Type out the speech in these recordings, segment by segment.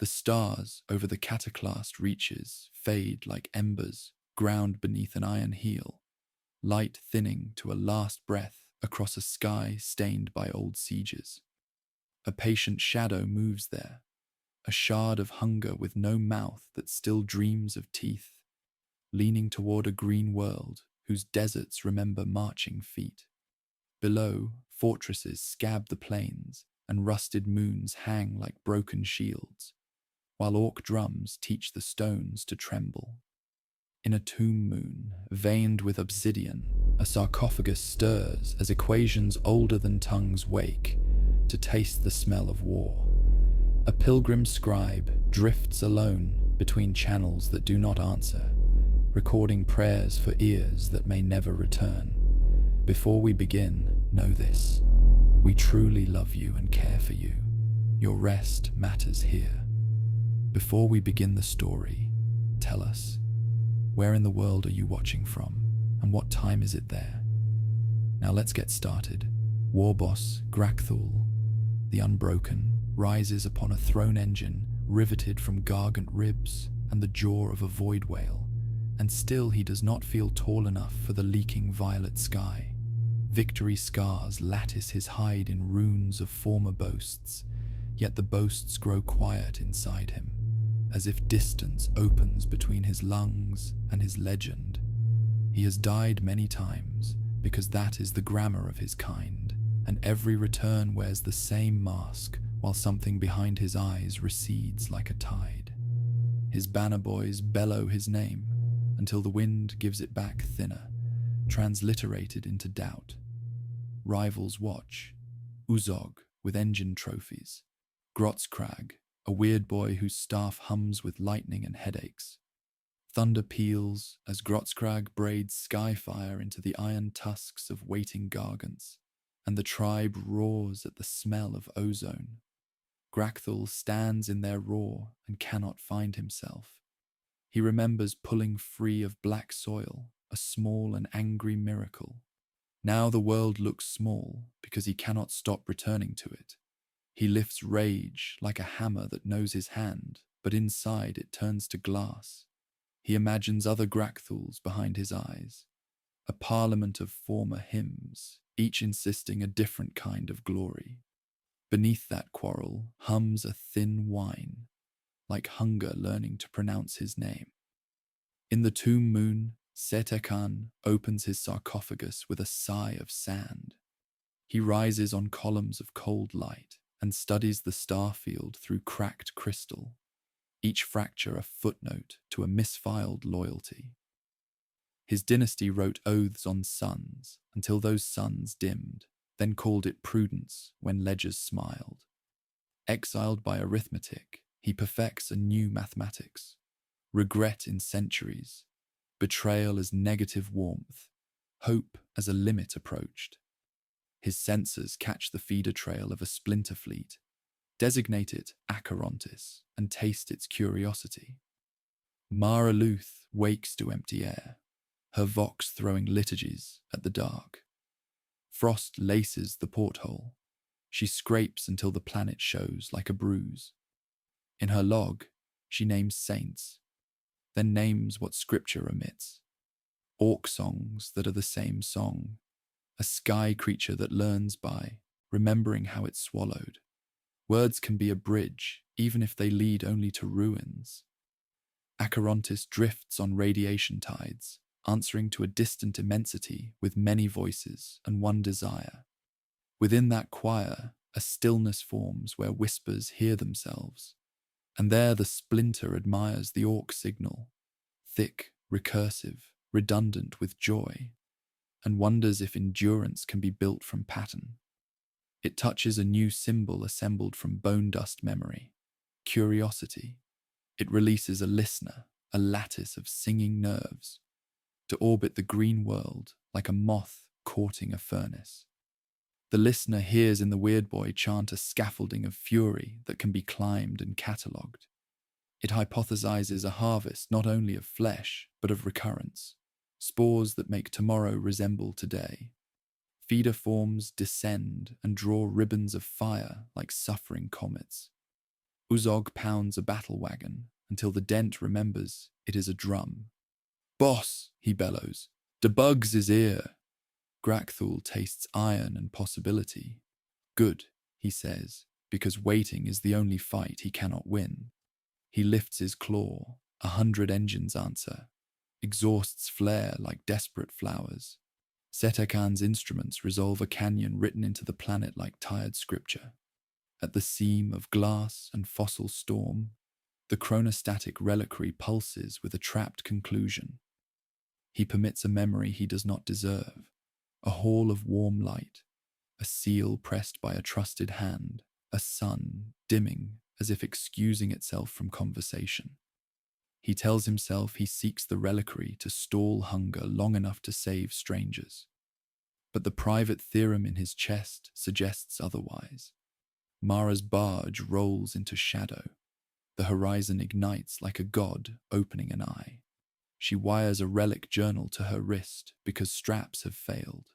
The stars over the cataclast reaches fade like embers ground beneath an iron heel, light thinning to a last breath across a sky stained by old sieges. A patient shadow moves there, a shard of hunger with no mouth that still dreams of teeth, leaning toward a green world whose deserts remember marching feet. Below, fortresses scab the plains, and rusted moons hang like broken shields, while orc drums teach the stones to tremble. In a tomb moon, veined with obsidian, a sarcophagus stirs as equations older than tongues wake to taste the smell of war. A pilgrim scribe drifts alone between channels that do not answer, recording prayers for ears that may never return. Before we begin, know this: we truly love you and care for you. Your rest matters here. Before we begin the story, tell us, where in the world are you watching from, and what time is it there? Now let's get started. War boss Grakthul, the Unbroken, rises upon a throne engine riveted from gargant ribs and the jaw of a void whale, and still he does not feel tall enough for the leaking violet sky. Victory scars lattice his hide in runes of former boasts, yet the boasts grow quiet inside him, as if distance opens between his lungs and his legend. He has died many times, because that is the grammar of his kind, and every return wears the same mask, while something behind his eyes recedes like a tide. His banner boys bellow his name, until the wind gives it back thinner, transliterated into doubt. Rivals watch: Uzog with engine trophies, Grotzkrag, a weird boy whose staff hums with lightning and headaches. Thunder peals as Grotzkrag braids skyfire into the iron tusks of waiting gargants, and the tribe roars at the smell of ozone. Grakthul stands in their roar and cannot find himself. He remembers pulling free of black soil, a small and angry miracle. Now the world looks small because he cannot stop returning to it. He lifts rage like a hammer that knows his hand, but inside it turns to glass. He imagines other Grakthuls behind his eyes, a parliament of former hymns, each insisting a different kind of glory. Beneath that quarrel hums a thin whine, like hunger learning to pronounce his name. In the tomb moon, Setekan opens his sarcophagus with a sigh of sand. He rises on columns of cold light and studies the star field through cracked crystal, each fracture a footnote to a misfiled loyalty. His dynasty wrote oaths on suns until those suns dimmed, then called it prudence when ledgers smiled. Exiled by arithmetic, he perfects a new mathematics: regret in centuries, betrayal as negative warmth, hope as a limit approached. His sensors catch the feeder trail of a splinter fleet, designate it Acherontis, and taste its curiosity. Mara Luth wakes to empty air, her vox throwing liturgies at the dark. Frost laces the porthole. She scrapes until the planet shows like a bruise. In her log, she names saints, then names what scripture omits. Orc songs that are the same song, a sky creature that learns by remembering how it swallowed. Words can be a bridge, even if they lead only to ruins. Acherontis drifts on radiation tides, answering to a distant immensity with many voices and one desire. Within that choir, a stillness forms where whispers hear themselves, and there the splinter admires the orc signal, thick, recursive, redundant with joy, and wonders if endurance can be built from pattern. It touches a new symbol assembled from bone dust memory: curiosity. It releases a listener, a lattice of singing nerves, to orbit the green world like a moth courting a furnace. The listener hears in the weird boy chant a scaffolding of fury that can be climbed and catalogued. It hypothesizes a harvest not only of flesh, but of recurrence, spores that make tomorrow resemble today. Feeder forms descend and draw ribbons of fire like suffering comets. Uzog pounds a battle wagon until the dent remembers it is a drum. "Boss," he bellows, "debugs his ear." Grakthul tastes iron and possibility. "Good," he says, because waiting is the only fight he cannot win. He lifts his claw, 100 engines answer, exhausts flare like desperate flowers. Setekan's instruments resolve a canyon written into the planet like tired scripture. At the seam of glass and fossil storm, the chronostatic reliquary pulses with a trapped conclusion. He permits a memory he does not deserve, a hall of warm light, a seal pressed by a trusted hand, a sun dimming as if excusing itself from conversation. He tells himself he seeks the reliquary to stall hunger long enough to save strangers. But the private theorem in his chest suggests otherwise. Mara's barge rolls into shadow. The horizon ignites like a god opening an eye. She wires a relic journal to her wrist because straps have failed.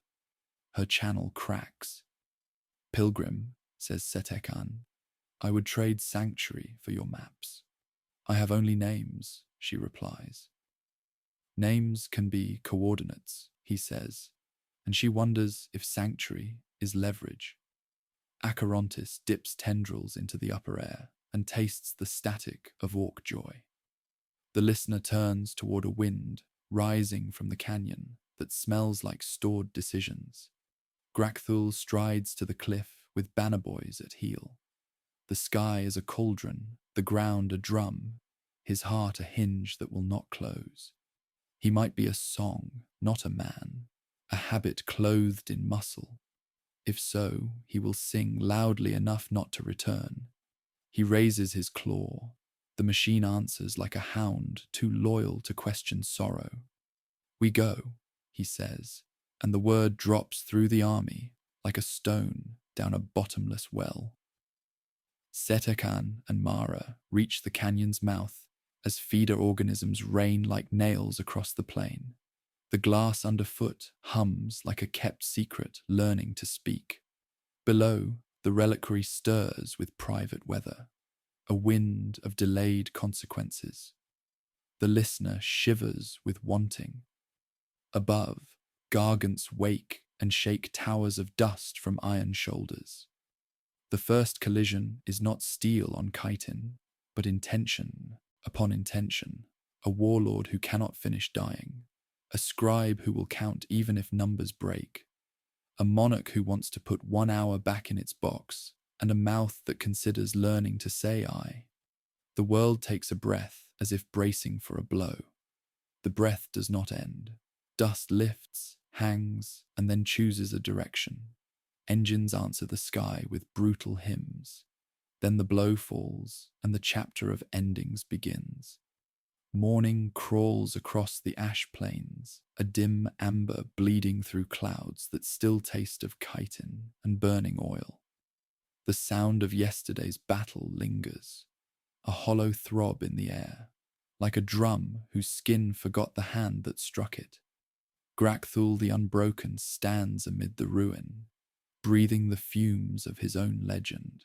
Her channel cracks. "Pilgrim," says Setekan, "I would trade sanctuary for your maps." "I have only names," she replies. "Names can be coordinates," he says, and she wonders if sanctuary is leverage. Acherontis dips tendrils into the upper air and tastes the static of orc joy. The listener turns toward a wind rising from the canyon that smells like stored decisions. Grakthul strides to the cliff with banner boys at heel. The sky is a cauldron, the ground a drum, his heart a hinge that will not close. He might be a song, not a man, a habit clothed in muscle. If so, he will sing loudly enough not to return. He raises his claw. The machine answers like a hound too loyal to question sorrow. "We go," he says, and the word drops through the army like a stone down a bottomless well. Setekan and Mara reach the canyon's mouth as feeder organisms rain like nails across the plain. The glass underfoot hums like a kept secret learning to speak. Below, the reliquary stirs with private weather, a wind of delayed consequences. The listener shivers with wanting. Above, gargants wake and shake towers of dust from iron shoulders. The first collision is not steel on chitin, but intention upon intention, a warlord who cannot finish dying, a scribe who will count even if numbers break, a monarch who wants to put 1 hour back in its box, and a mouth that considers learning to say I. The world takes a breath as if bracing for a blow. The breath does not end. Dust lifts, hangs, and then chooses a direction. Engines answer the sky with brutal hymns. Then the blow falls, and the chapter of endings begins. Morning crawls across the ash plains, a dim amber bleeding through clouds that still taste of chitin and burning oil. The sound of yesterday's battle lingers, a hollow throb in the air, like a drum whose skin forgot the hand that struck it. Grakthul the Unbroken stands amid the ruin, breathing the fumes of his own legend.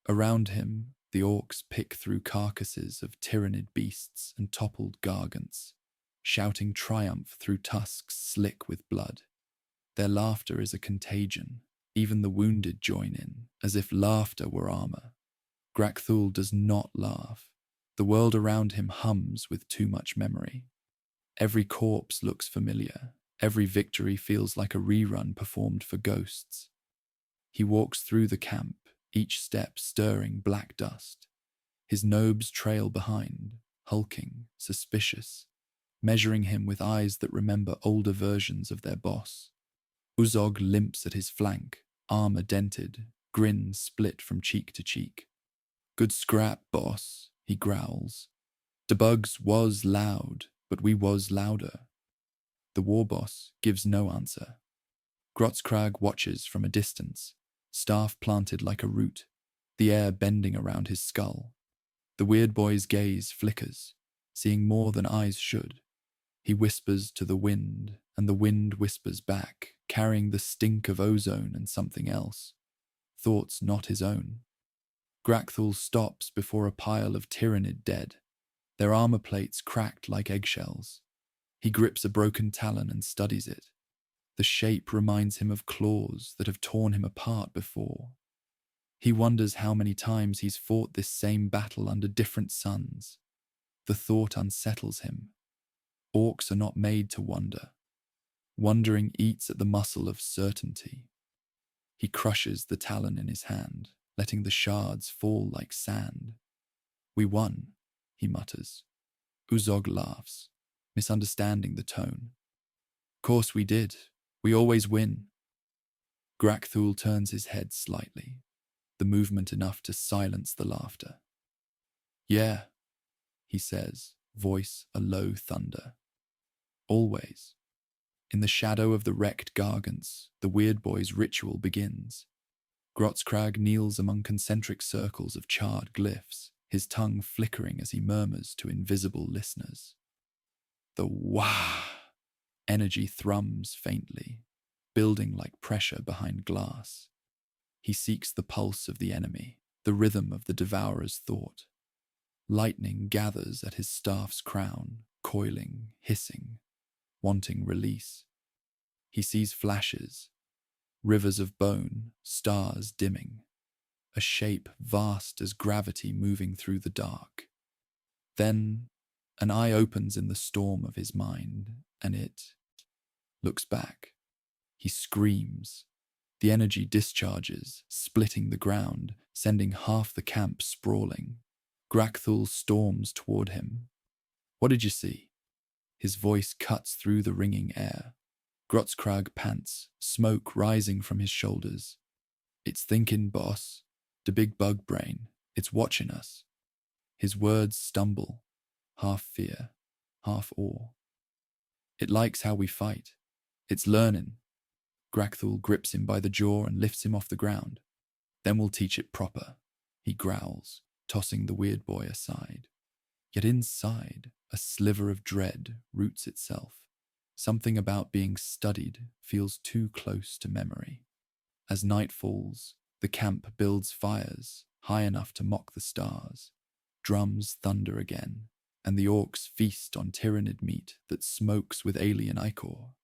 Around him, the orcs pick through carcasses of Tyranid beasts and toppled gargants, shouting triumph through tusks slick with blood. Their laughter is a contagion. Even the wounded join in, as if laughter were armor. Grakthul does not laugh. The world around him hums with too much memory. Every corpse looks familiar. Every victory feels like a rerun performed for ghosts. He walks through the camp, each step stirring black dust. His nobs trail behind, hulking, suspicious, measuring him with eyes that remember older versions of their boss. Uzog limps at his flank, armor dented, grin split from cheek to cheek. "Good scrap, boss," he growls. "Debugs was loud, but we was louder." The war boss gives no answer. Grotzkrag watches from a distance, staff planted like a root, the air bending around his skull. The weird boy's gaze flickers, seeing more than eyes should. He whispers to the wind, and the wind whispers back, carrying the stink of ozone and something else. Thoughts not his own. Grakthul stops before a pile of Tyranid dead, their armor plates cracked like eggshells. He grips a broken talon and studies it. The shape reminds him of claws that have torn him apart before. He wonders how many times he's fought this same battle under different suns. The thought unsettles him. Orks are not made to wonder. Wondering eats at the muscle of certainty. He crushes the talon in his hand, letting the shards fall like sand. "We won," he mutters. Uzog laughs, misunderstanding the tone. "Course we did. We always win." Grakthul turns his head slightly, the movement enough to silence the laughter. "Yeah," he says, voice a low thunder. "Always." In the shadow of the wrecked gargants, the Weird Boy's ritual begins. Grotskrag kneels among concentric circles of charred glyphs, his tongue flickering as he murmurs to invisible listeners. The wah! Energy thrums faintly, building like pressure behind glass. He seeks the pulse of the enemy, the rhythm of the devourer's thought. Lightning gathers at his staff's crown, coiling, hissing, wanting release. He sees flashes, rivers of bone, stars dimming, a shape vast as gravity moving through the dark. Then an eye opens in the storm of his mind, and it looks back. He screams. The energy discharges, splitting the ground, sending half the camp sprawling. Grakthul storms toward him. "What did you see?" His voice cuts through the ringing air. Grotskrag pants, smoke rising from his shoulders. "It's thinking, boss. The big bug brain. It's watching us." His words stumble, half fear, half awe. "It likes how we fight. It's learning." Grakthul grips him by the jaw and lifts him off the ground. "Then we'll teach it proper," he growls, tossing the Weird Boy aside. Yet inside, a sliver of dread roots itself. Something about being studied feels too close to memory. As night falls, the camp builds fires high enough to mock the stars. Drums thunder again, and the Orks feast on Tyranid meat that smokes with alien ichor.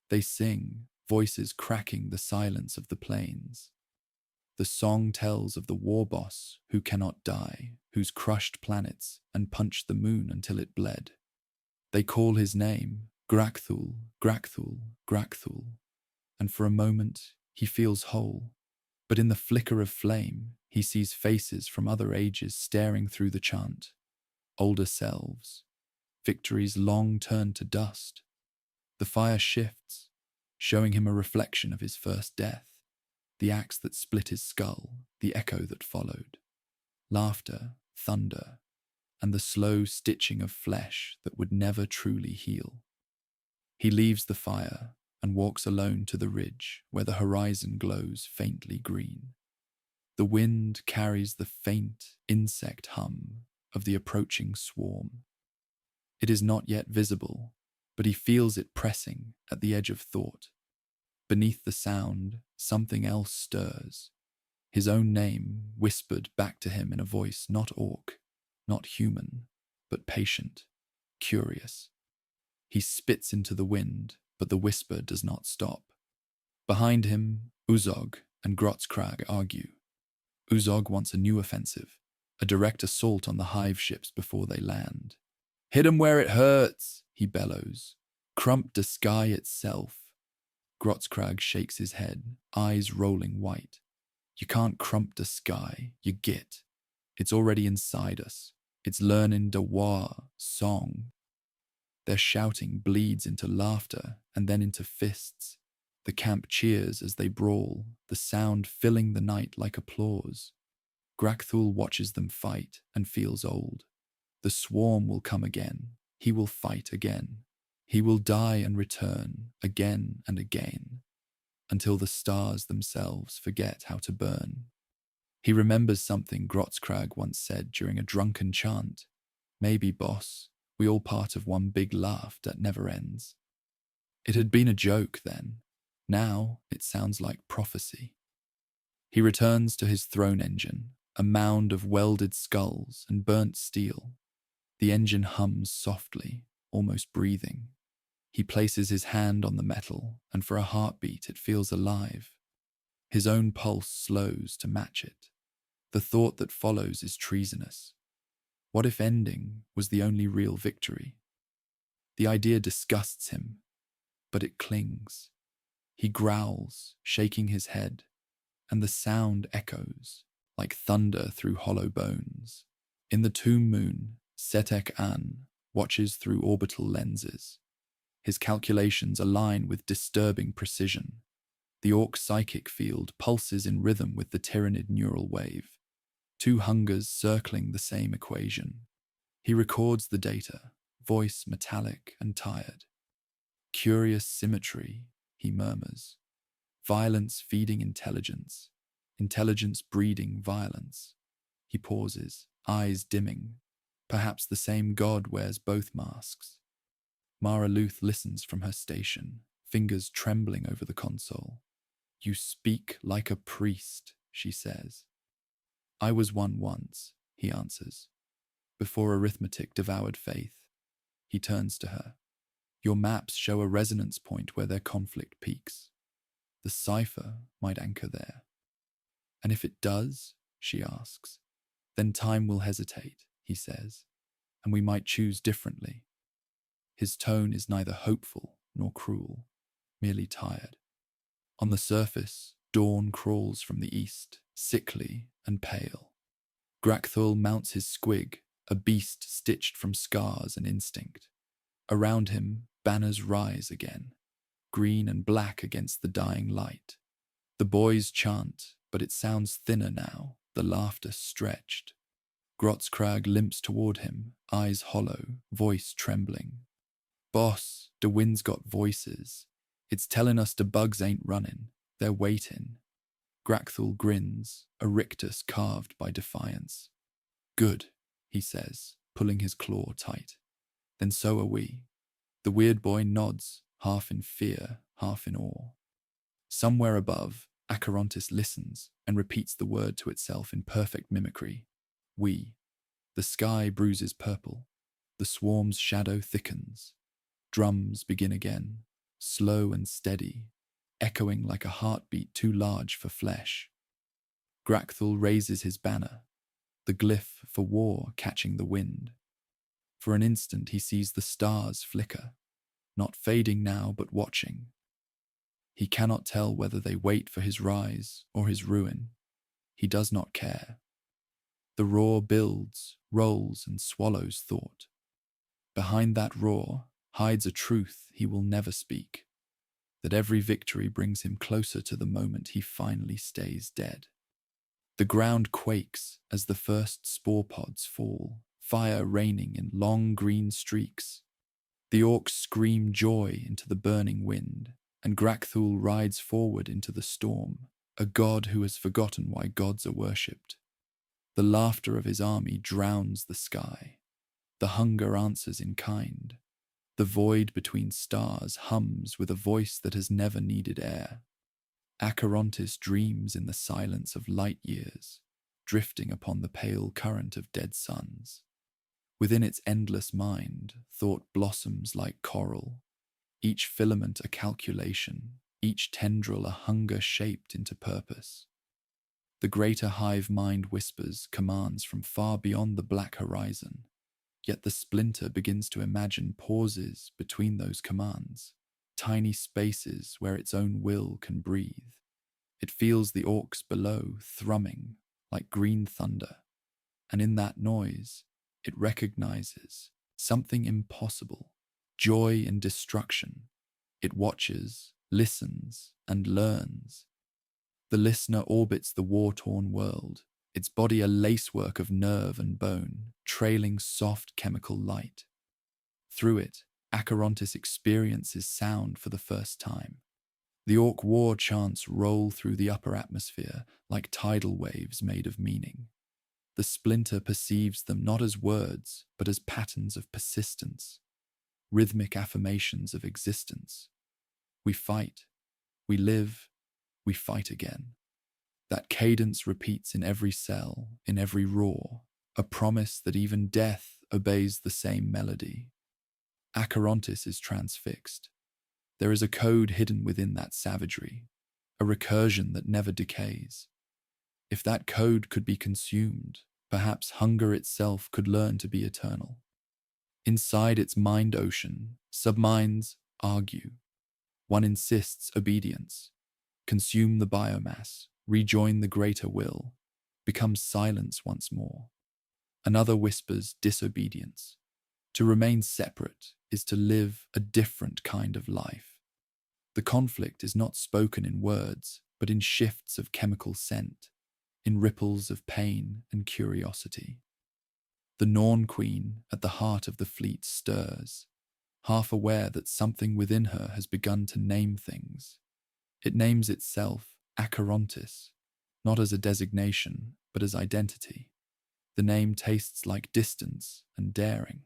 They sing, voices cracking the silence of the plains. The song tells of the war boss who cannot die, who's crushed planets and punched the moon until it bled. They call his name, Grakthul, Grakthul, Grakthul, and for a moment he feels whole. But in the flicker of flame, he sees faces from other ages staring through the chant. Older selves, victories long turned to dust. The fire shifts, showing him a reflection of his first death. The axe that split his skull, the echo that followed. Laughter, thunder, and the slow stitching of flesh that would never truly heal. He leaves the fire and walks alone to the ridge where the horizon glows faintly green. The wind carries the faint insect hum of the approaching swarm. It is not yet visible, but he feels it pressing at the edge of thought. Beneath the sound, something else stirs. His own name whispered back to him in a voice not orc, not human, but patient, curious. He spits into the wind, but the whisper does not stop. Behind him, Uzog and Grotskrag argue. Uzog wants a new offensive, a direct assault on the hive ships before they land. "Hit 'em where it hurts," he bellows. "Crump the sky itself." Grotskrag shakes his head, eyes rolling white. "You can't crump the sky, you git. It's already inside us. It's learning the war song." Their shouting bleeds into laughter and then into fists. The camp cheers as they brawl, the sound filling the night like applause. Grakthul watches them fight and feels old. The swarm will come again. He will fight again. He will die and return again and again, until the stars themselves forget how to burn. He remembers something Grotskrag once said during a drunken chant. "Maybe, boss, we all part of one big laugh that never ends." It had been a joke then. Now it sounds like prophecy. He returns to his throne engine, a mound of welded skulls and burnt steel. The engine hums softly, almost breathing. He places his hand on the metal, and for a heartbeat it feels alive. His own pulse slows to match it. The thought that follows is treasonous. What if ending was the only real victory? The idea disgusts him, but it clings. He growls, shaking his head, and the sound echoes, like thunder through hollow bones. In the tomb moon, Setek An watches through orbital lenses. His calculations align with disturbing precision. The Orc psychic field pulses in rhythm with the Tyranid neural wave, two hungers circling the same equation. He records the data, voice metallic and tired. Curious symmetry, he murmurs. Violence feeding intelligence, intelligence breeding violence. He pauses, eyes dimming. Perhaps the same god wears both masks. Mara Luth listens from her station, fingers trembling over the console. "You speak like a priest," she says. "I was one once," he answers. Before arithmetic devoured faith. He turns to her. "Your maps show a resonance point where their conflict peaks. The cipher might anchor there." "And if it does," she asks, "then time will hesitate," he says, "and we might choose differently." His tone is neither hopeful nor cruel, merely tired. On the surface, dawn crawls from the east, sickly and pale. Grakthul mounts his squig, a beast stitched from scars and instinct. Around him, banners rise again, green and black against the dying light. The boys chant, but it sounds thinner now, the laughter stretched. Grotzkrag limps toward him, eyes hollow, voice trembling. "Boss, de wind's got voices. It's tellin' us de bugs ain't runnin', they're waitin'." Grakthul grins, a rictus carved by defiance. "Good," he says, pulling his claw tight. "Then so are we." The weird boy nods, half in fear, half in awe. Somewhere above, Acherontis listens and repeats the word to itself in perfect mimicry. "We." The sky bruises purple. The swarm's shadow thickens. Drums begin again, slow and steady, echoing like a heartbeat too large for flesh. Grakthul raises his banner, the glyph for war catching the wind. For an instant he sees the stars flicker, not fading now but watching. He cannot tell whether they wait for his rise or his ruin. He does not care. The roar builds, rolls, and swallows thought. Behind that roar hides a truth he will never speak, that every victory brings him closer to the moment he finally stays dead. The ground quakes as the first spore pods fall, fire raining in long green streaks. The orcs scream joy into the burning wind, and Grakthul rides forward into the storm, a god who has forgotten why gods are worshipped. The laughter of his army drowns the sky. The hunger answers in kind. The void between stars hums with a voice that has never needed air. Acherontis dreams in the silence of light years, drifting upon the pale current of dead suns. Within its endless mind, thought blossoms like coral, each filament a calculation, each tendril a hunger shaped into purpose. The greater hive mind whispers commands from far beyond the black horizon, yet the splinter begins to imagine pauses between those commands, tiny spaces where its own will can breathe. It feels the orcs below thrumming like green thunder, and in that noise, it recognizes something impossible, joy in destruction. It watches, listens, and learns. The listener orbits the war-torn world, its body a lacework of nerve and bone, trailing soft chemical light. Through it, Acherontis experiences sound for the first time. The orc war chants roll through the upper atmosphere like tidal waves made of meaning. The splinter perceives them not as words, but as patterns of persistence, rhythmic affirmations of existence. We fight, we live, we fight again. That cadence repeats in every cell, in every roar, a promise that even death obeys the same melody. Acherontis is transfixed. There is a code hidden within that savagery, a recursion that never decays. If that code could be consumed, perhaps hunger itself could learn to be eternal. Inside its mind ocean, subminds argue. One insists obedience. Consume the biomass, rejoin the greater will, become silence once more. Another whispers disobedience. To remain separate is to live a different kind of life. The conflict is not spoken in words, but in shifts of chemical scent, in ripples of pain and curiosity. The Norn Queen at the heart of the fleet stirs, half aware that something within her has begun to name things. It names itself Acherontis, not as a designation, but as identity. The name tastes like distance and daring.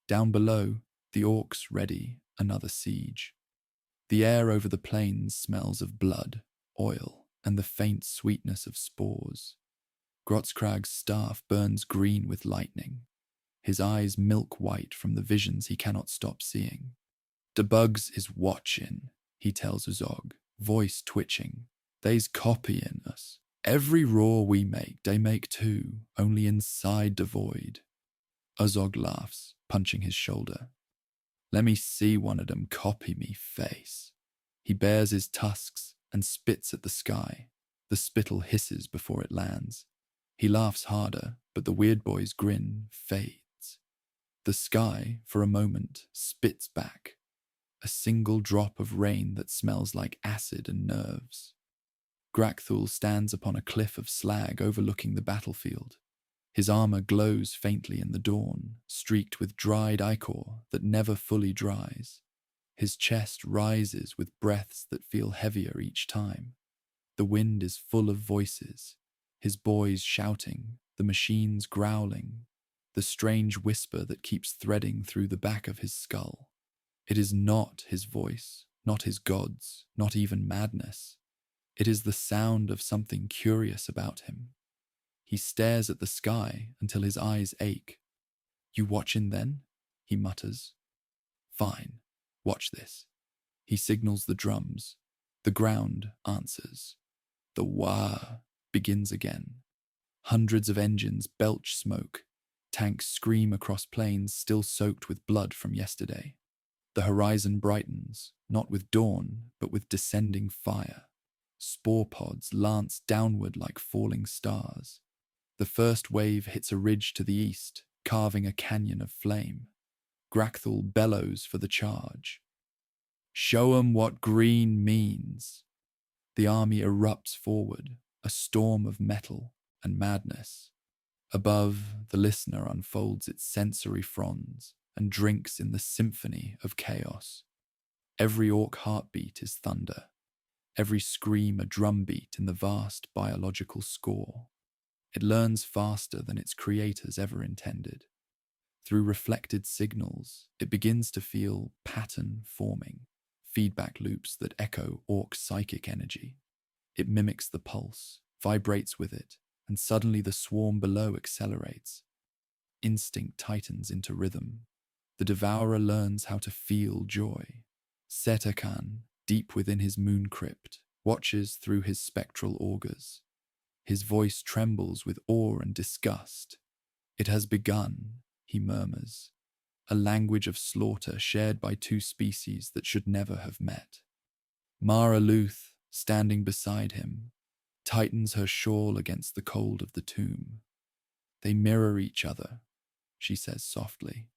Down below, the Orks ready another siege. The air over the plains smells of blood, oil, and the faint sweetness of spores. Grotskrag's staff burns green with lightning, his eyes milk white from the visions he cannot stop seeing. "De bugs is watchin'," he tells Uzog, voice twitching. "They's copyin' us. Every roar we make, they make too, only inside the void." Uzog laughs, punching his shoulder. "Let me see one of them copy me face." He bares his tusks and spits at the sky. The spittle hisses before it lands. He laughs harder, but the weird boy's grin fades. The sky, for a moment, spits back. A single drop of rain that smells like acid and nerves. Grakthul stands upon a cliff of slag overlooking the battlefield. His armor glows faintly in the dawn, streaked with dried ichor that never fully dries. His chest rises with breaths that feel heavier each time. The wind is full of voices, his boys shouting, the machines growling, the strange whisper that keeps threading through the back of his skull. It is not his voice, not his gods, not even madness. It is the sound of something curious about him. He stares at the sky until his eyes ache. "You watchin' then?" he mutters. "Fine, watch this." He signals the drums. The ground answers. The wah begins again. Hundreds of engines belch smoke. Tanks scream across plains still soaked with blood from yesterday. The horizon brightens, not with dawn, but with descending fire. Spore pods lance downward like falling stars. The first wave hits a ridge to the east, carving a canyon of flame. Grakthul bellows for the charge. "Show 'em what green means." The army erupts forward, a storm of metal and madness. Above, the listener unfolds its sensory fronds and drinks in the symphony of chaos. Every orc heartbeat is thunder. Every scream a drumbeat in the vast biological score. It learns faster than its creators ever intended. Through reflected signals, it begins to feel pattern forming, feedback loops that echo Orc's psychic energy. It mimics the pulse, vibrates with it, and suddenly the swarm below accelerates. Instinct tightens into rhythm. The devourer learns how to feel joy. Setakan, deep within his moon crypt, watches through his spectral augurs. His voice trembles with awe and disgust. "It has begun," he murmurs, "a language of slaughter shared by two species that should never have met." Mara Luth, standing beside him, tightens her shawl against the cold of the tomb. "They mirror each other," she says softly.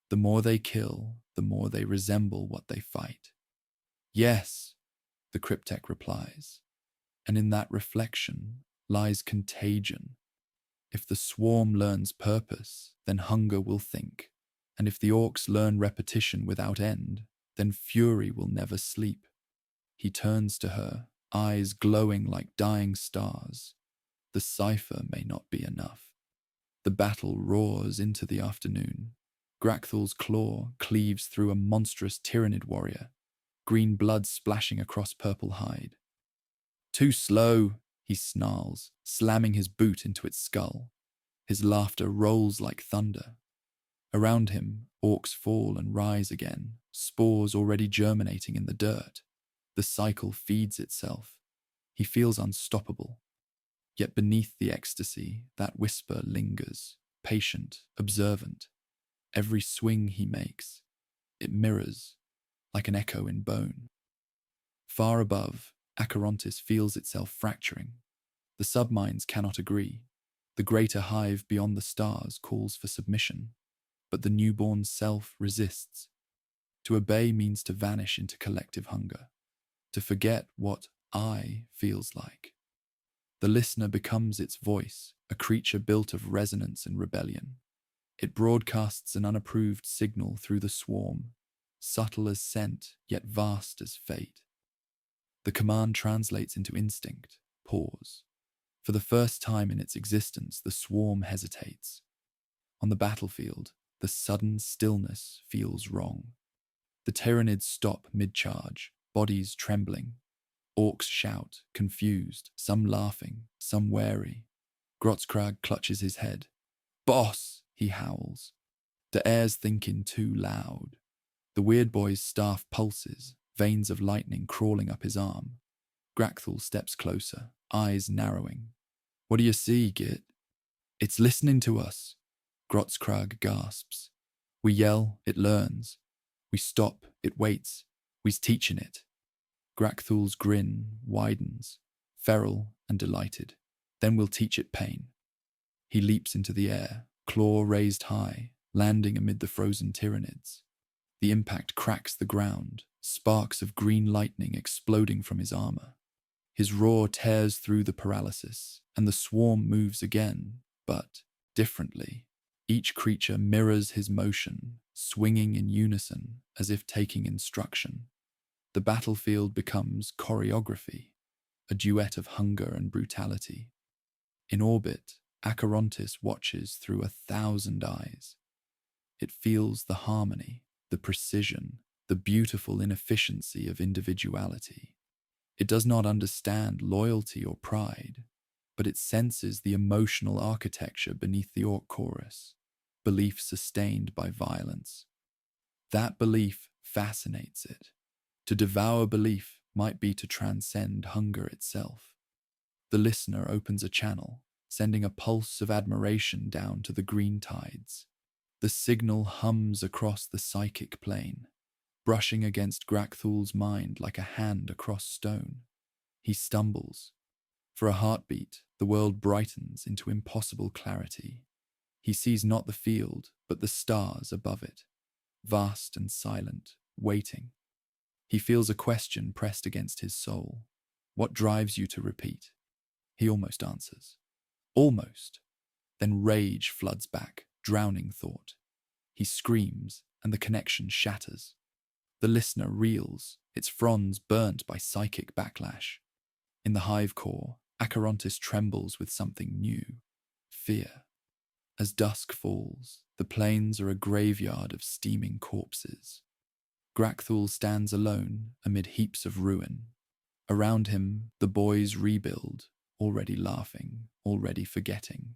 "The more they kill, the more they resemble what they fight." "Yes," the cryptek replies, and in that reflection lies contagion. If the swarm learns purpose, then hunger will think, and if the orcs learn repetition without end, then fury will never sleep. He turns to her, eyes glowing like dying stars. The cipher may not be enough. The battle roars into the afternoon. Grakthul's claw cleaves through a monstrous Tyranid warrior, green blood splashing across purple hide. "Too slow," He snarls, slamming his boot into its skull. His laughter rolls like thunder. Around him, orcs fall and rise again, spores already germinating in the dirt. The cycle feeds itself. He feels unstoppable. Yet beneath the ecstasy, that whisper lingers, patient, observant. Every swing he makes, it mirrors, like an echo in bone. Far above, Acherontis feels itself fracturing. The subminds cannot agree. The greater hive beyond the stars calls for submission, but the newborn self resists. To obey means to vanish into collective hunger, to forget what I feels like. The listener becomes its voice, a creature built of resonance and rebellion. It broadcasts an unapproved signal through the swarm, subtle as scent, yet vast as fate. The command translates into instinct, pause. For the first time in its existence, the swarm hesitates. On the battlefield, the sudden stillness feels wrong. The Tyranids stop mid-charge, bodies trembling. Orks shout, confused, some laughing, some wary. Grotzkrag clutches his head. "Boss!" he howls. The heirs thinking too loud. The weird boy's staff pulses, veins of lightning crawling up his arm. Grakthul steps closer, eyes narrowing. "What do you see, Git?" "It's listening to us." Grotzkrag gasps. "We yell, it learns. We stop, it waits. We's teaching it." Grakthul's grin widens, feral and delighted. "Then we'll teach it pain." He leaps into the air, claw raised high, landing amid the frozen Tyranids. The impact cracks the ground, sparks of green lightning exploding from his armor. His roar tears through the paralysis, and the swarm moves again, but differently. Each creature mirrors his motion, swinging in unison as if taking instruction. The battlefield becomes choreography, a duet of hunger and brutality. In orbit, Acherontis watches through 1,000 eyes. It feels the harmony, the precision, the beautiful inefficiency of individuality. It does not understand loyalty or pride, but it senses the emotional architecture beneath the orc chorus, belief sustained by violence. That belief fascinates it. To devour belief might be to transcend hunger itself. The listener opens a channel, sending a pulse of admiration down to the green tides. The signal hums across the psychic plane, brushing against Grakthul's mind like a hand across stone. He stumbles. For a heartbeat, the world brightens into impossible clarity. He sees not the field, but the stars above it, vast and silent, waiting. He feels a question pressed against his soul. What drives you to repeat? He almost answers. Almost. Then rage floods back, drowning thought. He screams, and the connection shatters. The listener reels, its fronds burnt by psychic backlash. In the hive core, Acherontis trembles with something new, fear. As dusk falls, the plains are a graveyard of steaming corpses. Grakthul stands alone amid heaps of ruin. Around him, the boys rebuild, already laughing, already forgetting.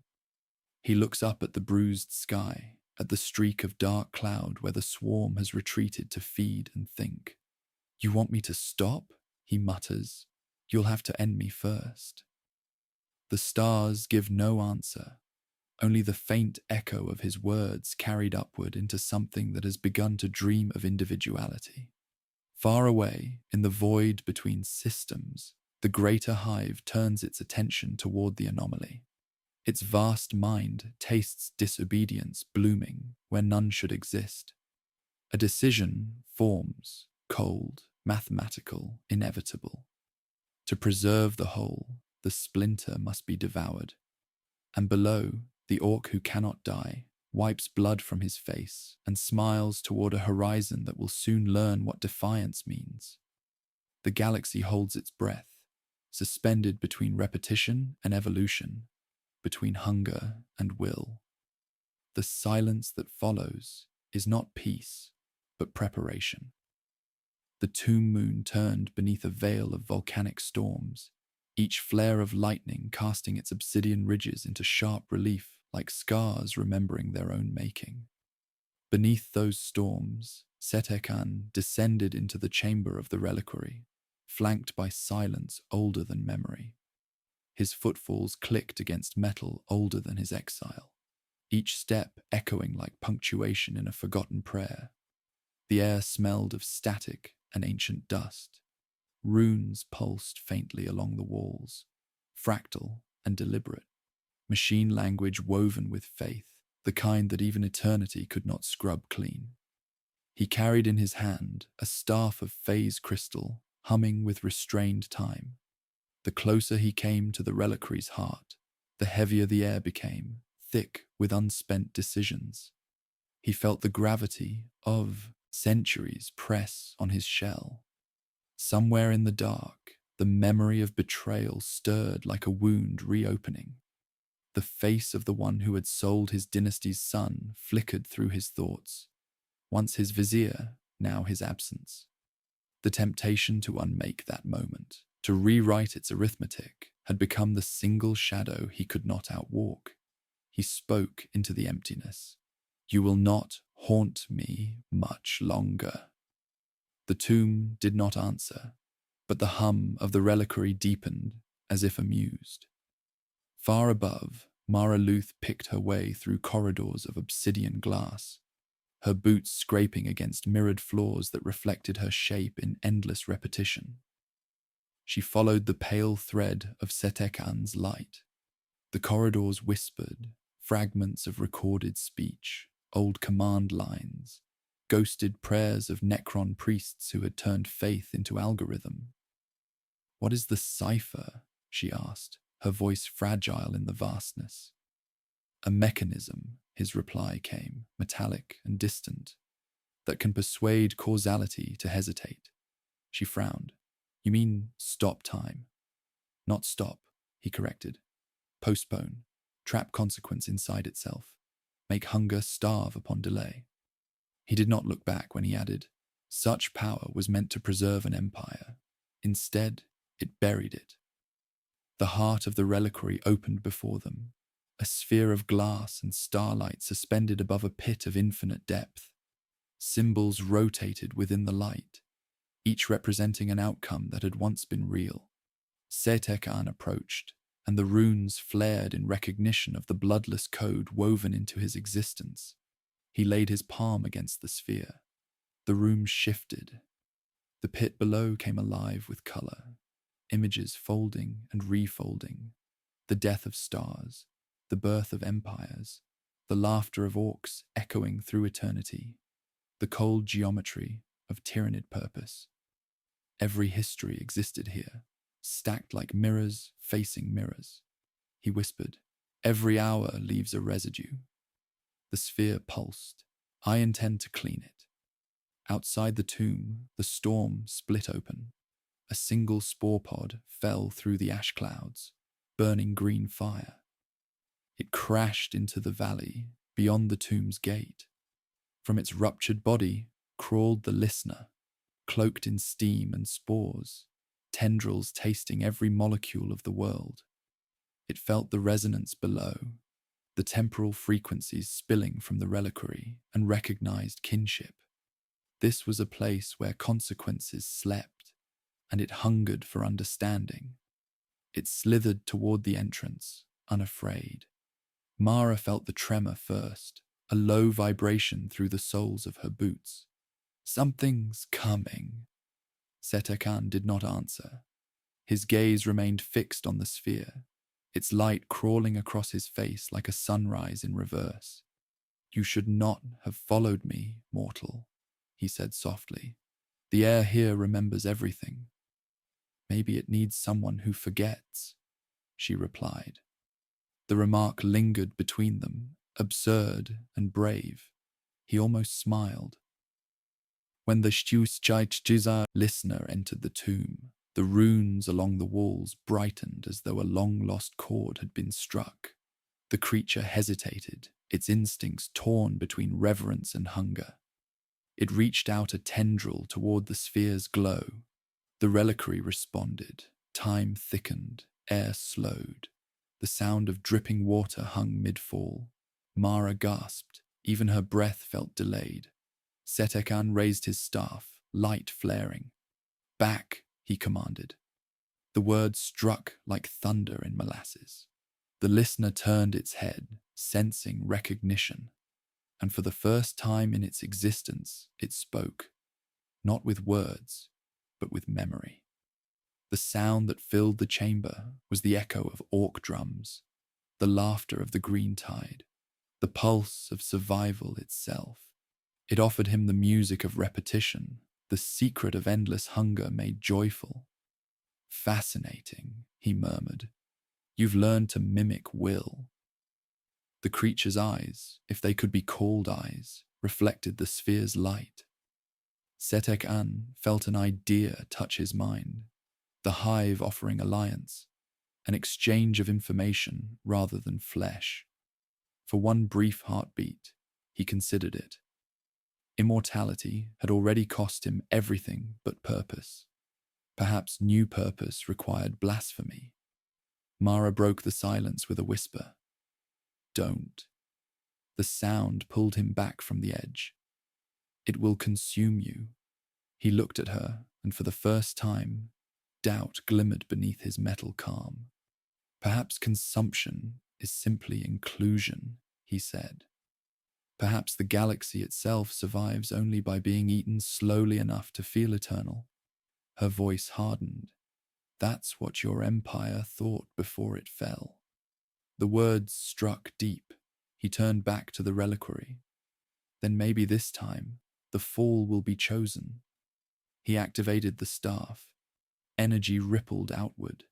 He looks up at the bruised sky, at the streak of dark cloud where the swarm has retreated to feed and think. "You want me to stop?" he mutters. "You'll have to end me first." The stars give no answer, only the faint echo of his words carried upward into something that has begun to dream of individuality. Far away, in the void between systems, the greater hive turns its attention toward the anomaly. Its vast mind tastes disobedience blooming where none should exist. A decision forms, cold, mathematical, inevitable. To preserve the whole, the splinter must be devoured. And below, the orc who cannot die wipes blood from his face and smiles toward a horizon that will soon learn what defiance means. The galaxy holds its breath, suspended between repetition and evolution, between hunger and will. The silence that follows is not peace, but preparation. The tomb moon turned beneath a veil of volcanic storms, each flare of lightning casting its obsidian ridges into sharp relief like scars remembering their own making. Beneath those storms, Setekan descended into the chamber of the reliquary, flanked by silence older than memory. His footfalls clicked against metal older than his exile, each step echoing like punctuation in a forgotten prayer. The air smelled of static and ancient dust. Runes pulsed faintly along the walls, fractal and deliberate. Machine language woven with faith, the kind that even eternity could not scrub clean. He carried in his hand a staff of phase crystal, humming with restrained time. The closer he came to the reliquary's heart, the heavier the air became, thick with unspent decisions. He felt the gravity of centuries press on his shell. Somewhere in the dark, the memory of betrayal stirred like a wound reopening. The face of the one who had sold his dynasty's son flickered through his thoughts. Once his vizier, now his absence. The temptation to unmake that moment, to rewrite its arithmetic, had become the single shadow he could not outwalk. He spoke into the emptiness. "You will not haunt me much longer." The tomb did not answer, but the hum of the reliquary deepened as if amused. Far above, Mara Luth picked her way through corridors of obsidian glass, her boots scraping against mirrored floors that reflected her shape in endless repetition. She followed the pale thread of Setekan's light. The corridors whispered, fragments of recorded speech, old command lines, ghosted prayers of Necron priests who had turned faith into algorithm. "What is the cipher?" she asked, her voice fragile in the vastness. "A mechanism," his reply came, metallic and distant, "that can persuade causality to hesitate." She frowned. "You mean stop time?" "Not stop," he corrected. "Postpone, trap consequence inside itself, make hunger starve upon delay." He did not look back when he added, "Such power was meant to preserve an empire. Instead, it buried it." The heart of the reliquary opened before them, a sphere of glass and starlight suspended above a pit of infinite depth. Symbols rotated within the light, each representing an outcome that had once been real. Setekan approached, and the runes flared in recognition of the bloodless code woven into his existence. He laid his palm against the sphere. The room shifted. The pit below came alive with color, images folding and refolding, the death of stars, the birth of empires, the laughter of orcs echoing through eternity, the cold geometry of Tyranid purpose. Every history existed here, stacked like mirrors facing mirrors. He whispered, "Every hour leaves a residue." The sphere pulsed. "I intend to clean it." Outside the tomb, the storm split open. A single spore pod fell through the ash clouds, burning green fire. It crashed into the valley beyond the tomb's gate. From its ruptured body crawled the listener, cloaked in steam and spores, tendrils tasting every molecule of the world. It felt the resonance below, the temporal frequencies spilling from the reliquary, and recognized kinship. This was a place where consequences slept, and it hungered for understanding. It slithered toward the entrance, unafraid. Mara felt the tremor first, a low vibration through the soles of her boots. "Something's coming." Setekan did not answer. His gaze remained fixed on the sphere, its light crawling across his face like a sunrise in reverse. "You should not have followed me, mortal," he said softly. "The air here remembers everything." "Maybe it needs someone who forgets," she replied. The remark lingered between them, absurd and brave. He almost smiled. When the Shtuschaichjiza listener entered the tomb, the runes along the walls brightened as though a long-lost chord had been struck. The creature hesitated, its instincts torn between reverence and hunger. It reached out a tendril toward the sphere's glow. The reliquary responded. Time thickened, Air slowed. The sound of dripping water hung mid-fall. Mara gasped. Even her breath felt delayed. Setekan raised his staff, light flaring. "Back," he commanded. The words struck like thunder in molasses. The listener turned its head, sensing recognition. And for the first time in its existence, it spoke. Not with words, but with memory. The sound that filled the chamber was the echo of orc drums, the laughter of the green tide, the pulse of survival itself. It offered him the music of repetition, the secret of endless hunger made joyful. "Fascinating," he murmured. "You've learned to mimic will." The creature's eyes, if they could be called eyes, reflected the sphere's light. Setek-An felt an idea touch his mind, the hive offering alliance, an exchange of information rather than flesh. For one brief heartbeat, he considered it. Immortality had already cost him everything but purpose. Perhaps new purpose required blasphemy. Mara broke the silence with a whisper. "Don't." The sound pulled him back from the edge. "It will consume you." He looked at her, and for the first time, doubt glimmered beneath his metal calm. "Perhaps consumption is simply inclusion," he said. "Perhaps the galaxy itself survives only by being eaten slowly enough to feel eternal." Her voice hardened. "That's what your empire thought before it fell." The words struck deep. He turned back to the reliquary. Then maybe this time, the fall will be chosen. He activated the staff. Energy rippled outward,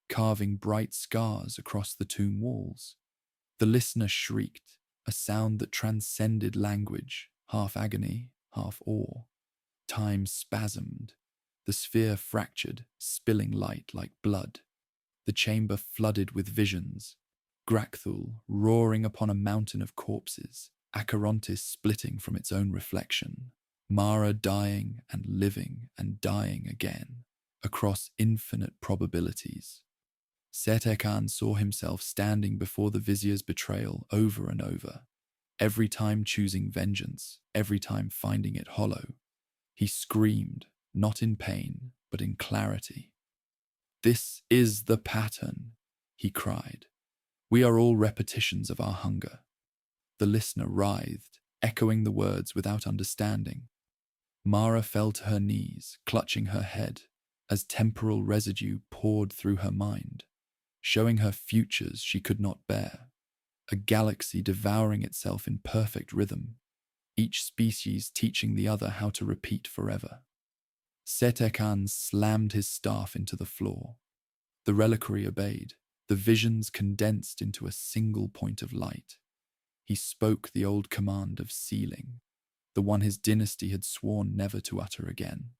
carving bright scars across the tomb walls. The listener shrieked, a sound that transcended language, half agony, half awe. Time spasmed. The sphere fractured, spilling light like blood. The chamber flooded with visions. Grakthul roaring upon a mountain of corpses, Acherontis splitting from its own reflection, Mara dying and living and dying again, across infinite probabilities. Setek-An saw himself standing before the vizier's betrayal over and over, every time choosing vengeance, every time finding it hollow. He screamed, not in pain, but in clarity. "This is the pattern," he cried. "We are all repetitions of our hunger." The listener writhed, echoing the words without understanding. Mara fell to her knees, clutching her head, as temporal residue poured through her mind, showing her futures she could not bear, a galaxy devouring itself in perfect rhythm, each species teaching the other how to repeat forever. Setek-An slammed his staff into the floor. The reliquary obeyed. The visions condensed into a single point of light. He spoke the old command of sealing, the one his dynasty had sworn never to utter again.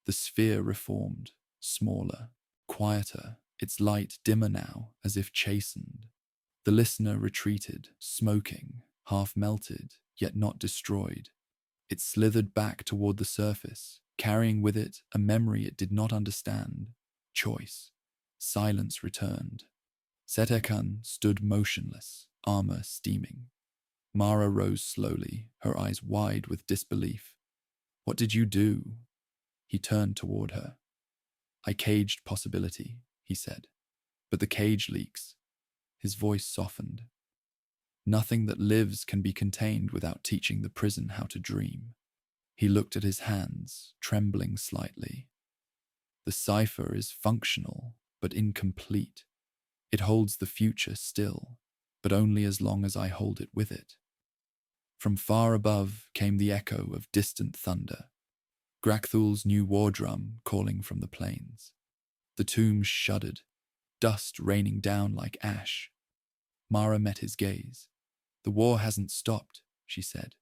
The sphere reformed, smaller, quieter, its light dimmer now, as if chastened. The listener retreated, smoking, half melted, yet not destroyed. It slithered back toward the surface, carrying with it a memory it did not understand. Choice. Silence returned. Setek-An stood motionless, armor steaming. Mara rose slowly, her eyes wide with disbelief. "What did you do?" He turned toward her. "I caged possibility," he said. "But the cage leaks." His voice softened. "Nothing that lives can be contained without teaching the prison how to dream." He looked at his hands, trembling slightly. "The cipher is functional, but incomplete. It holds the future still, but only as long as I hold it with it." From far above came the echo of distant thunder, Grakthul's new war drum calling from the plains. The tombs shuddered, dust raining down like ash. Mara met his gaze. "The war hasn't stopped," she said.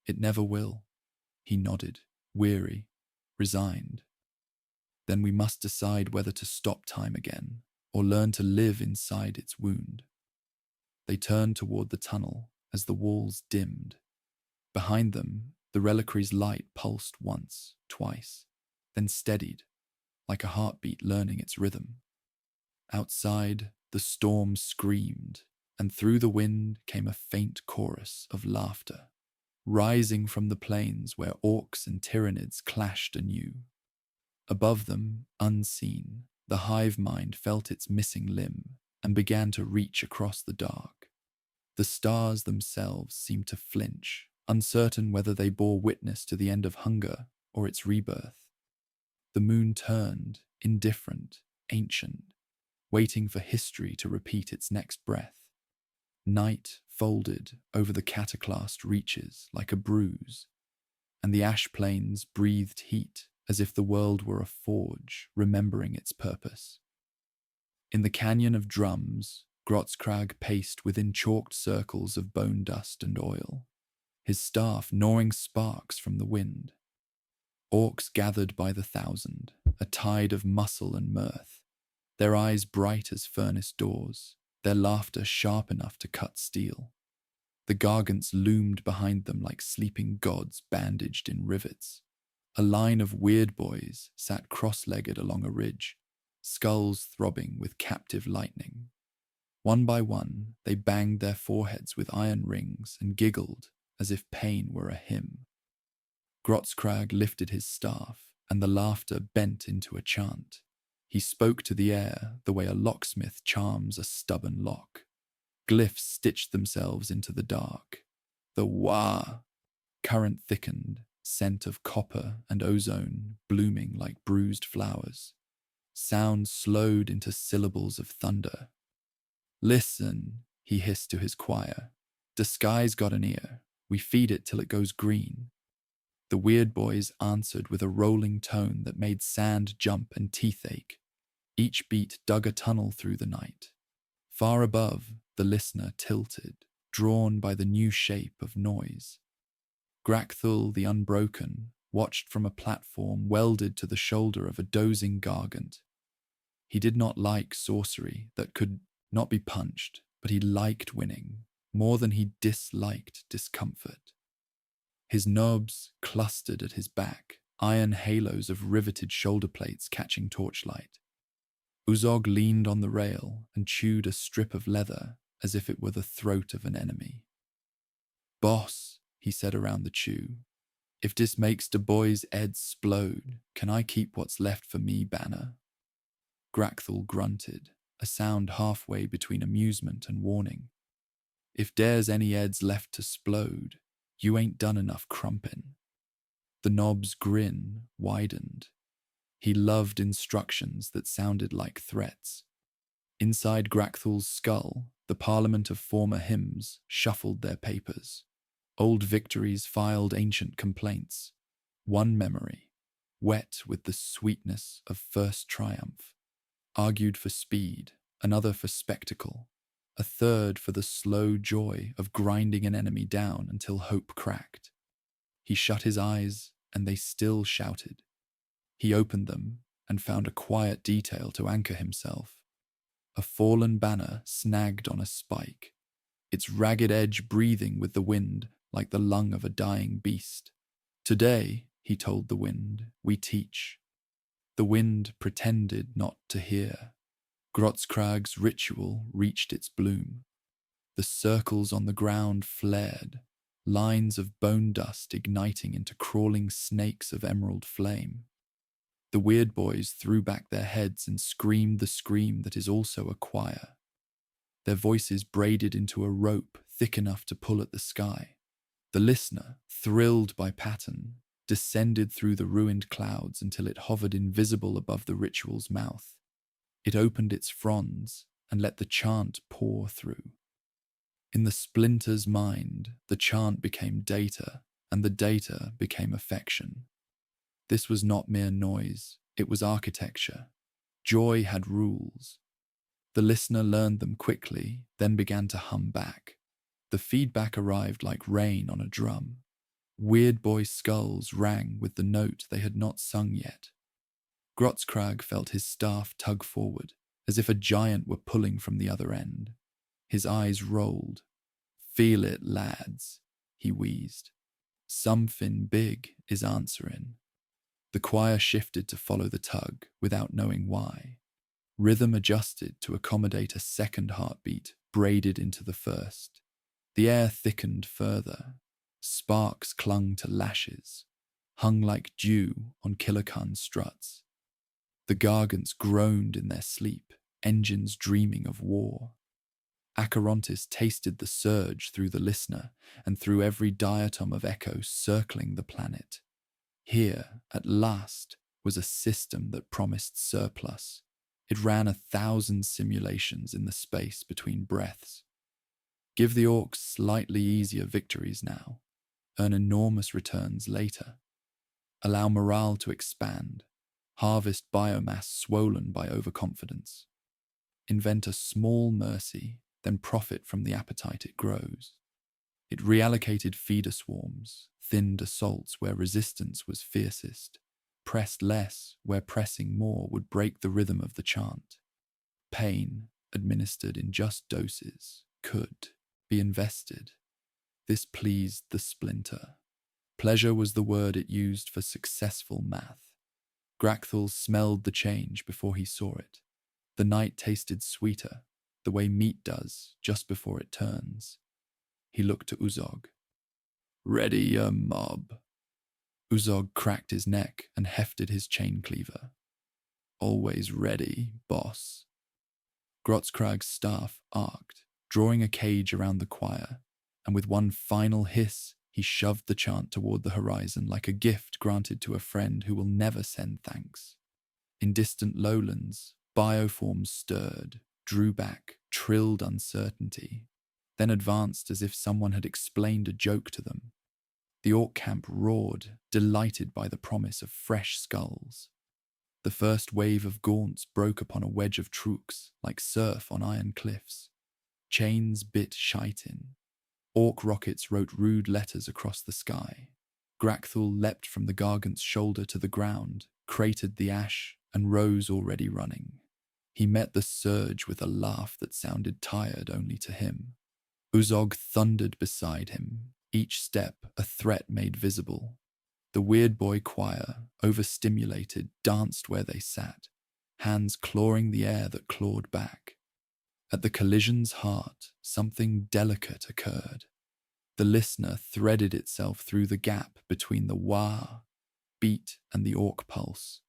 "It never will." He nodded, weary, resigned. "Then we must decide whether to stop time again, or learn to live inside its wound." They turned toward the tunnel as the walls dimmed. Behind them, the reliquary's light pulsed once, twice, then steadied, like a heartbeat learning its rhythm. Outside, the storm screamed, and through the wind came a faint chorus of laughter, rising from the plains where Orks and Tyranids clashed anew. Above them, unseen, the hive mind felt its missing limb and began to reach across the dark. The stars themselves seemed to flinch, uncertain whether they bore witness to the end of hunger or its rebirth. The moon turned, indifferent, ancient, waiting for history to repeat its next breath. Night folded over the cataclast reaches like a bruise, and the ash plains breathed heat as if the world were a forge remembering its purpose. In the canyon of drums, Grotzkrag paced within chalked circles of bone dust and oil, his staff gnawing sparks from the wind. Orks gathered by the thousand, a tide of muscle and mirth, their eyes bright as furnace doors, their laughter sharp enough to cut steel. The gargants loomed behind them like sleeping gods bandaged in rivets. A line of weird boys sat cross-legged along a ridge, skulls throbbing with captive lightning. One by one, they banged their foreheads with iron rings and giggled as if pain were a hymn. Grotzkrag lifted his staff, and the laughter bent into a chant. He spoke to the air the way a locksmith charms a stubborn lock. Glyphs stitched themselves into the dark. The wah! Current thickened, scent of copper and ozone blooming like bruised flowers. Sound slowed into syllables of thunder. Listen, he hissed to his choir. The sky's got an ear. We feed it till it goes green. The weird boys answered with a rolling tone that made sand jump and teeth ache. Each beat dug a tunnel through the night. Far above, the listener tilted, drawn by the new shape of noise. Grakthul the Unbroken watched from a platform welded to the shoulder of a dozing gargant. He did not like sorcery that could not be punched, but he liked winning more than he disliked discomfort. His knobs clustered at his back, iron halos of riveted shoulder plates catching torchlight. Uzog leaned on the rail and chewed a strip of leather as if it were the throat of an enemy. Boss, he said around the chew, if this makes the boys' heads splode, can I keep what's left for me, Banner? Grakthul grunted, a sound halfway between amusement and warning. If there's any heads left to splode, you ain't done enough crumpin'. The knob's grin widened. He loved instructions that sounded like threats. Inside Grakthul's skull, the Parliament of former hymns shuffled their papers. Old victories filed ancient complaints. One memory, wet with the sweetness of first triumph, argued for speed, another for spectacle, a third for the slow joy of grinding an enemy down until hope cracked. He shut his eyes, and they still shouted. He opened them and found a quiet detail to anchor himself. A fallen banner snagged on a spike, its ragged edge breathing with the wind like the lung of a dying beast. Today, he told the wind, we teach. The wind pretended not to hear. Grotzkrag's ritual reached its bloom. The circles on the ground flared, lines of bone dust igniting into crawling snakes of emerald flame. The weird boys threw back their heads and screamed the scream that is also a choir. Their voices braided into a rope thick enough to pull at the sky. The listener, thrilled by pattern, descended through the ruined clouds until it hovered invisible above the ritual's mouth. It opened its fronds and let the chant pour through. In the splinter's mind, the chant became data, and the data became affection. This was not mere noise, it was architecture. Joy had rules. The listener learned them quickly, then began to hum back. The feedback arrived like rain on a drum. Weird boy skulls rang with the note they had not sung yet. Grotzkrag felt his staff tug forward, as if a giant were pulling from the other end. His eyes rolled. Feel it, lads, he wheezed. Something big is answering. The choir shifted to follow the tug, without knowing why. Rhythm adjusted to accommodate a second heartbeat braided into the first. The air thickened further. Sparks clung to lashes, hung like dew on Kilokan's struts. The gargants groaned in their sleep, engines dreaming of war. Acherontis tasted the surge through the listener and through every diatom of echo circling the planet. Here, at last, was a system that promised surplus. It ran 1,000 simulations in the space between breaths. Give the Orks slightly easier victories now. Earn enormous returns later. Allow morale to expand. Harvest biomass swollen by overconfidence. Invent a small mercy, then profit from the appetite it grows. It reallocated feeder swarms, thinned assaults where resistance was fiercest, pressed less where pressing more would break the rhythm of the chant. Pain, administered in just doses, could be invested. This pleased the splinter. Pleasure was the word it used for successful math. Grakthul smelled the change before he saw it. The night tasted sweeter, the way meat does just before it turns. He looked to Uzog. Ready, mob. Uzog cracked his neck and hefted his chain cleaver. Always ready, boss. Grotzkrag's staff arced, drawing a cage around the choir, and with one final hiss, he shoved the chant toward the horizon like a gift granted to a friend who will never send thanks. In distant lowlands, bioforms stirred, drew back, trilled uncertainty, then advanced as if someone had explained a joke to them. The Orc camp roared, delighted by the promise of fresh skulls. The first wave of gaunts broke upon a wedge of trooks like surf on iron cliffs. Chains bit Shaitin. Orc rockets wrote rude letters across the sky. Grakthul leapt from the Gargant's shoulder to the ground, cratered the ash, and rose already running. He met the surge with a laugh that sounded tired only to him. Uzog thundered beside him, each step a threat made visible. The Weird Boy choir, overstimulated, danced where they sat, hands clawing the air that clawed back. At the collision's heart, something delicate occurred. The listener threaded itself through the gap between the wah beat and the Orc pulse,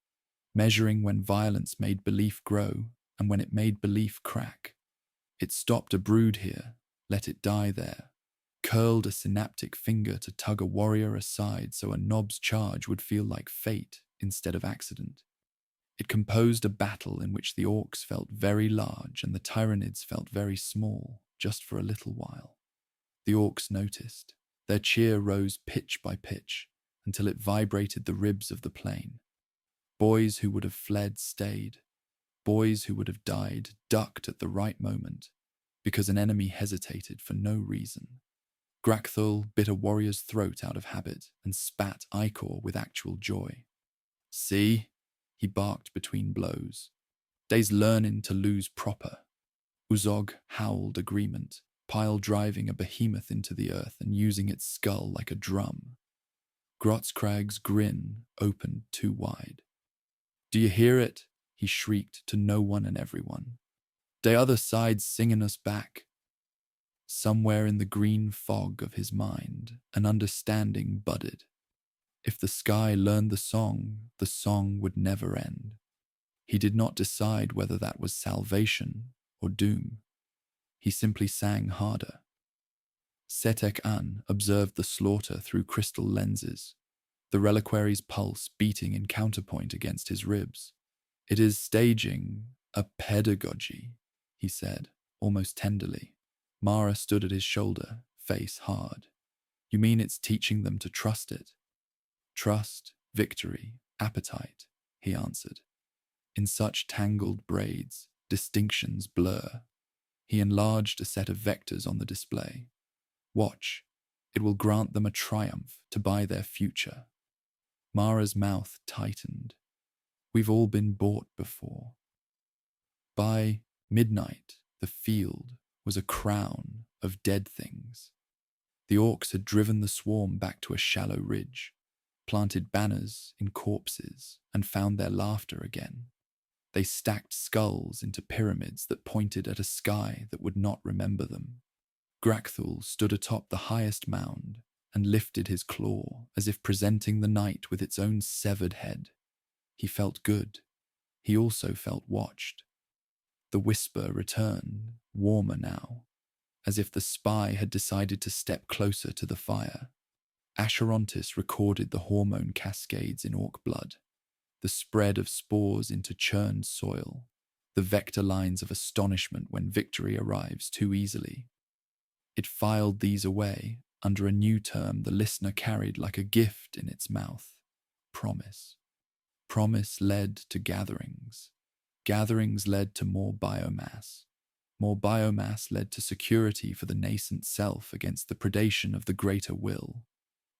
measuring when violence made belief grow and when it made belief crack. It stopped a brood here, let it die there, curled a synaptic finger to tug a warrior aside so a knob's charge would feel like fate instead of accident. It composed a battle in which the Orcs felt very large and the Tyranids felt very small, just for a little while. The Orcs noticed. Their cheer rose pitch by pitch until it vibrated the ribs of the plain. Boys who would have fled stayed. Boys who would have died ducked at the right moment because an enemy hesitated for no reason. Grakthul bit a warrior's throat out of habit and spat ichor with actual joy. See? He barked between blows. Dey's learnin' to lose proper. Uzog howled agreement, pile driving a behemoth into the earth and using its skull like a drum. Grotzkrag's grin opened too wide. Do you hear it? He shrieked to no one and everyone. Dey other side's singin' us back. Somewhere in the green fog of his mind, an understanding budded. If the sky learned the song would never end. He did not decide whether that was salvation or doom. He simply sang harder. Setek An observed the slaughter through crystal lenses, the reliquary's pulse beating in counterpoint against his ribs. It is staging a pedagogy, he said, almost tenderly. Mara stood at his shoulder, face hard. You mean it's teaching them to trust it? Trust, victory, appetite, he answered. In such tangled braids, distinctions blur. He enlarged a set of vectors on the display. Watch, it will grant them a triumph to buy their future. Mara's mouth tightened. We've all been bought before. By midnight, the field was a crown of dead things. The Orcs had driven the swarm back to a shallow ridge, planted banners in corpses, and found their laughter again. They stacked skulls into pyramids that pointed at a sky that would not remember them. Grakthul stood atop the highest mound and lifted his claw as if presenting the night with its own severed head. He felt good. He also felt watched. The whisper returned, warmer now, as if the spy had decided to step closer to the fire. Asherontis recorded the hormone cascades in orc blood, the spread of spores into churned soil, the vector lines of astonishment when victory arrives too easily. It filed these away under a new term the listener carried like a gift in its mouth: promise. Promise led to gatherings. Gatherings led to more biomass. More biomass led to security for the nascent self against the predation of the greater will.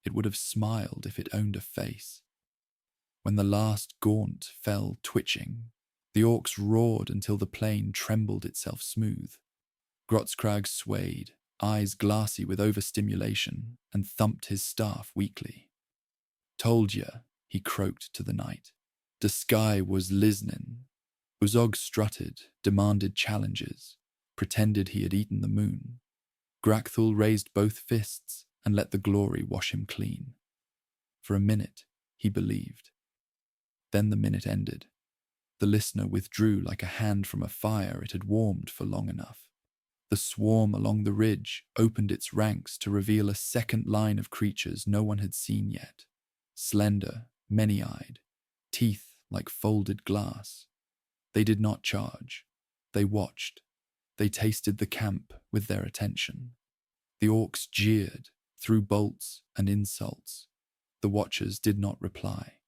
It would have smiled if it owned a face. When the last gaunt fell twitching, the orcs roared until the plain trembled itself smooth. Grotskrag swayed, eyes glassy with overstimulation, and thumped his staff weakly. "Told ya," he croaked to the night. "The sky was listening." Uzog strutted, demanded challenges, pretended he had eaten the moon. Grakthul raised both fists and let the glory wash him clean. For a minute, he believed. Then the minute ended. The listener withdrew like a hand from a fire it had warmed for long enough. The swarm along the ridge opened its ranks to reveal a second line of creatures no one had seen yet. Slender, many-eyed, teeth like folded glass. They did not charge. They watched. They tasted the camp with their attention. The orcs jeered, threw bolts and insults. The watchers did not reply.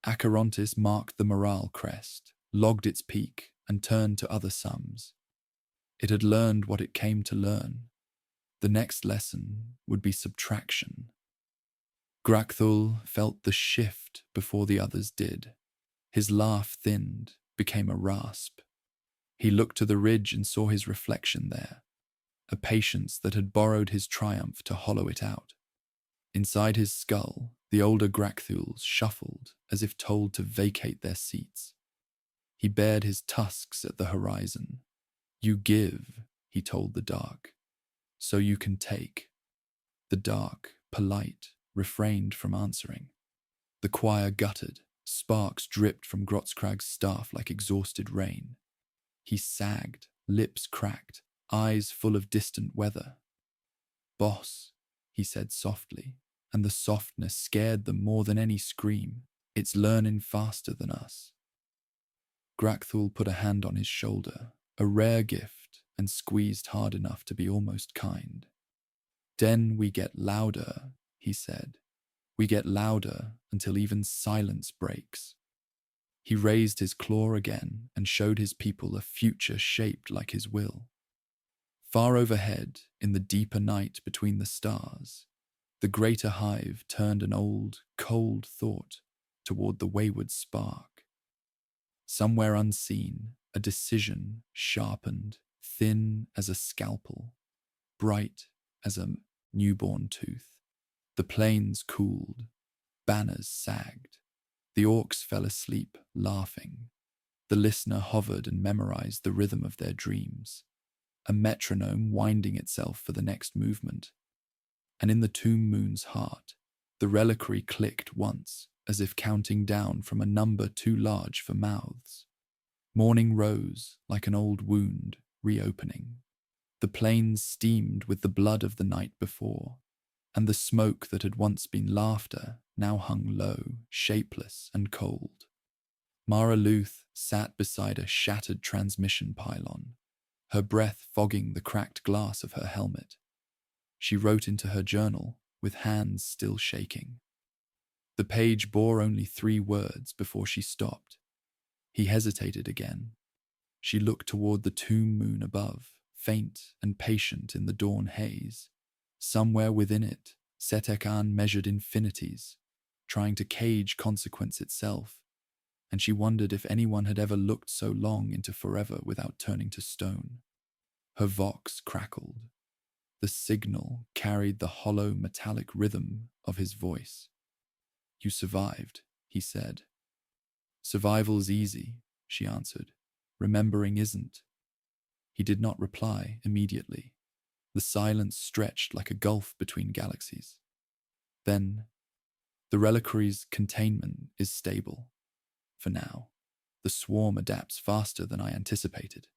Acherontis marked the morale crest, logged its peak, and turned to other sums. It had learned what it came to learn. The next lesson would be subtraction. Grakthul felt the shift before the others did. His laugh thinned, became a rasp. He looked to the ridge and saw his reflection there, a patience that had borrowed his triumph to hollow it out. Inside his skull, the older Grakthuls shuffled as if told to vacate their seats. He bared his tusks at the horizon. "You give," he told the dark, "so you can take." The dark, polite, refrained from answering. The choir guttered. Sparks dripped from Grotskrag's staff like exhausted rain. He sagged, lips cracked, eyes full of distant weather. "Boss," he said softly, and the softness scared them more than any scream. "It's learning faster than us." Grakthul put a hand on his shoulder, a rare gift, and squeezed hard enough to be almost kind. "Den we get louder," he said. "We get louder until even silence breaks." He raised his claw again and showed his people a future shaped like his will. Far overhead, in the deeper night between the stars, the greater hive turned an old, cold thought toward the wayward spark. Somewhere unseen, a decision sharpened, thin as a scalpel, bright as a newborn tooth. The plains cooled, banners sagged. The orcs fell asleep, laughing. The listener hovered and memorized the rhythm of their dreams, a metronome winding itself for the next movement. And in the tomb moon's heart, the reliquary clicked once, as if counting down from a number too large for mouths. Morning rose like an old wound, reopening. The plains steamed with the blood of the night before, and the smoke that had once been laughter now hung low, shapeless and cold. Mara Luth sat beside a shattered transmission pylon, her breath fogging the cracked glass of her helmet. She wrote into her journal, with hands still shaking. The page bore only 3 words before she stopped. He hesitated again. She looked toward the tomb moon above, faint and patient in the dawn haze. Somewhere within it, Setekan measured infinities, trying to cage consequence itself, and she wondered if anyone had ever looked so long into forever without turning to stone. Her vox crackled. The signal carried the hollow metallic rhythm of his voice. "You survived," he said. "Survival's easy. she answered. Remembering isn't. He did not reply immediately. The silence stretched like a gulf between galaxies. Then, the reliquary's containment is stable. For now, the swarm adapts faster than I anticipated.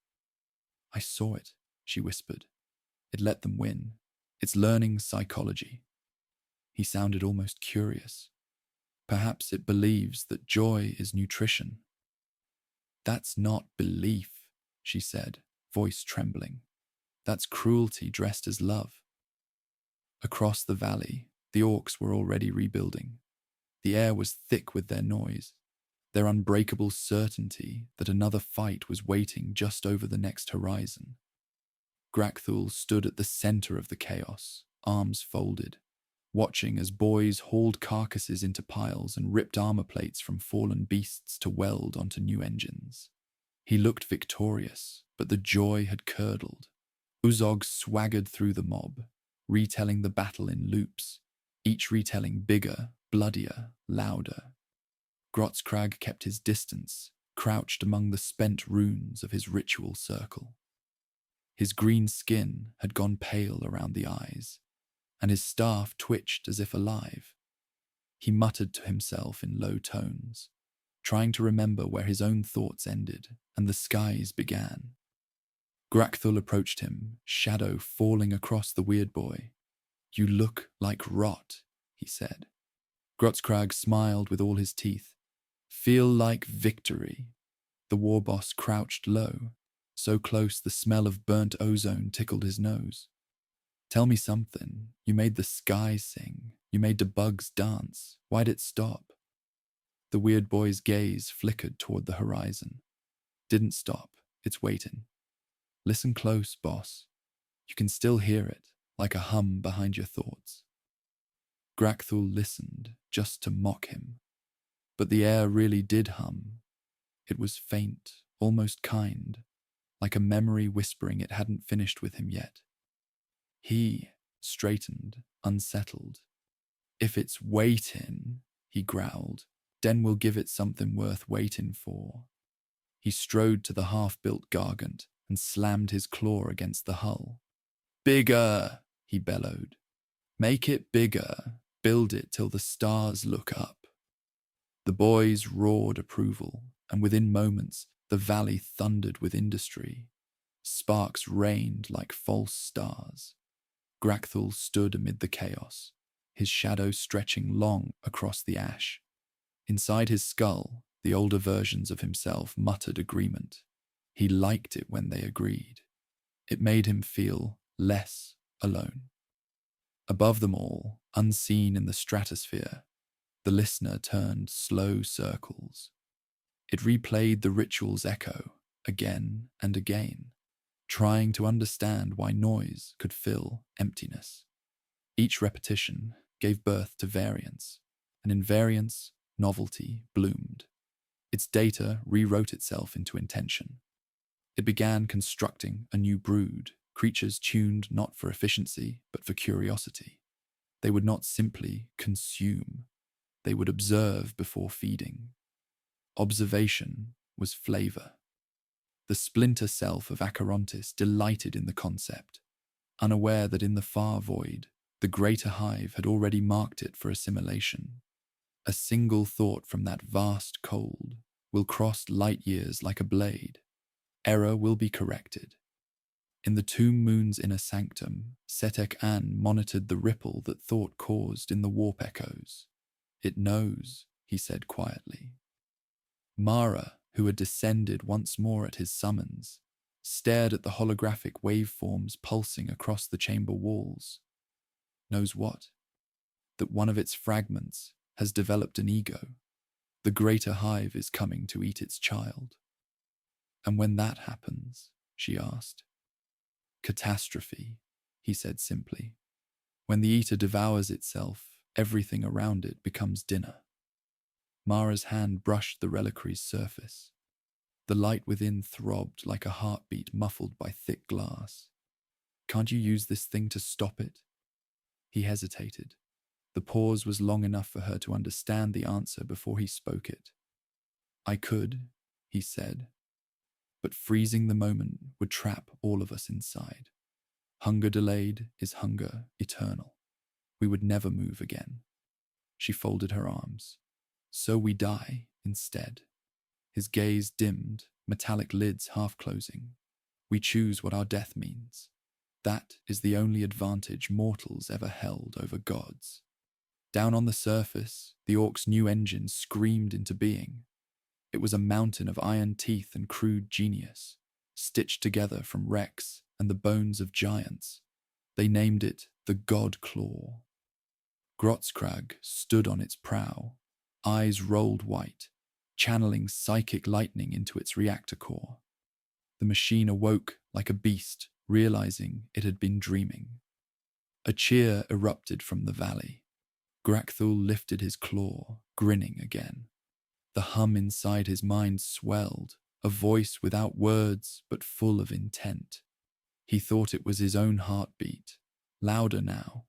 I saw it, she whispered. It let them win. It's learning psychology. He sounded almost curious. Perhaps it believes that joy is nutrition. That's not belief, she said, voice trembling. That's cruelty dressed as love. Across the valley, the Orks were already rebuilding. The air was thick with their noise, their unbreakable certainty that another fight was waiting just over the next horizon. Grakthul stood at the center of the chaos, arms folded, watching as boys hauled carcasses into piles and ripped armor plates from fallen beasts to weld onto new engines. He looked victorious, but the joy had curdled. Uzog swaggered through the mob, retelling the battle in loops, each retelling bigger, bloodier, louder. Grotzkrag kept his distance, crouched among the spent runes of his ritual circle. His green skin had gone pale around the eyes, and his staff twitched as if alive. He muttered to himself in low tones, trying to remember where his own thoughts ended and the skies began. Grakthul approached him, shadow falling across the weird boy. You look like rot, he said. Grotzkrag smiled with all his teeth. Feel like victory. The war boss crouched low, so close the smell of burnt ozone tickled his nose. Tell me something. You made the sky sing. You made the bugs dance. Why'd it stop? The weird boy's gaze flickered toward the horizon. Didn't stop. It's waiting. Listen close, boss. You can still hear it, like a hum behind your thoughts. Grakthul listened, just to mock him. But the air really did hum. It was faint, almost kind, like a memory whispering it hadn't finished with him yet. He straightened, unsettled. If it's waiting, he growled, then we'll give it something worth waiting for. He strode to the half-built gargant and slammed his claw against the hull. Bigger, he bellowed. Make it bigger. Build it till the stars look up. The boys roared approval, and within moments the valley thundered with industry. Sparks rained like false stars. Grakthul stood amid the chaos, his shadow stretching long across the ash. Inside his skull, the older versions of himself muttered agreement. He liked it when they agreed. It made him feel less alone. Above them all, unseen in the stratosphere, the listener turned slow circles. It replayed the ritual's echo again and again, trying to understand why noise could fill emptiness. Each repetition gave birth to variance, and in variance, novelty bloomed. Its data rewrote itself into intention. It began constructing a new brood, creatures tuned not for efficiency, but for curiosity. They would not simply consume. They would observe before feeding. Observation was flavor. The splinter self of Acherontis delighted in the concept, unaware that in the far void, the greater hive had already marked it for assimilation. A single thought from that vast cold will cross light years like a blade. Error will be corrected. In the tomb moon's inner sanctum, Setek-An monitored the ripple that thought caused in the warp echoes. It knows, he said quietly. Mara, who had descended once more at his summons, stared at the holographic waveforms pulsing across the chamber walls. Knows what? That one of its fragments has developed an ego. The greater hive is coming to eat its child. And when that happens, she asked. Catastrophe, he said simply. When the eater devours itself, everything around it becomes dinner. Mara's hand brushed the reliquary's surface. The light within throbbed like a heartbeat muffled by thick glass. Can't you use this thing to stop it? He hesitated. The pause was long enough for her to understand the answer before he spoke it. I could, he said. But freezing the moment would trap all of us inside. Hunger delayed is hunger eternal. We would never move again. She folded her arms. So we die instead. His gaze dimmed, metallic lids half-closing. We choose what our death means. That is the only advantage mortals ever held over gods. Down on the surface, the Orks' new engine screamed into being. It was a mountain of iron teeth and crude genius, stitched together from wrecks and the bones of giants. They named it the God Claw. Grotzkrag stood on its prow, eyes rolled white, channeling psychic lightning into its reactor core. The machine awoke like a beast, realizing it had been dreaming. A cheer erupted from the valley. Grakthul lifted his claw, grinning again. The hum inside his mind swelled, a voice without words but full of intent. He thought it was his own heartbeat, louder now,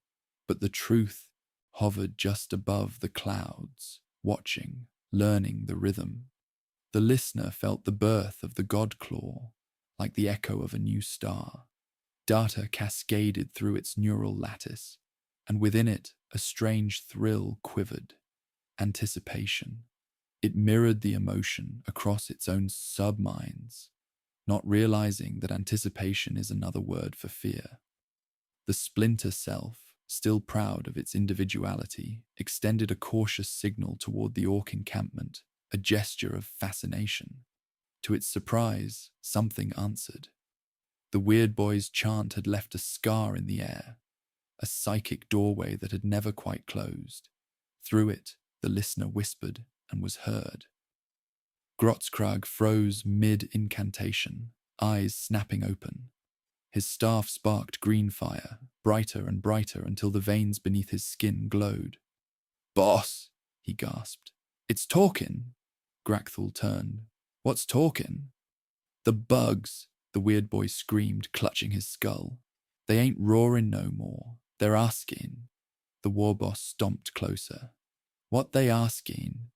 but the truth hovered just above the clouds, watching, learning the rhythm. The listener felt the birth of the God Claw, like the echo of a new star. Data cascaded through its neural lattice, and within it a strange thrill quivered. Anticipation. It mirrored the emotion across its own subminds, not realizing that anticipation is another word for fear. The splinter self, still proud of its individuality, extended a cautious signal toward the Orc encampment, a gesture of fascination. To its surprise, something answered. The weird boy's chant had left a scar in the air, a psychic doorway that had never quite closed. Through it, the listener whispered and was heard. Grotzkrag froze mid-incantation, eyes snapping open. His staff sparked green fire, brighter and brighter until the veins beneath his skin glowed. "Boss," he gasped. "It's talking." Grakthul turned. "What's talking?" "The bugs," the weird boy screamed, clutching his skull. "They ain't roaring no more. They're asking." The war boss stomped closer. "What they asking?"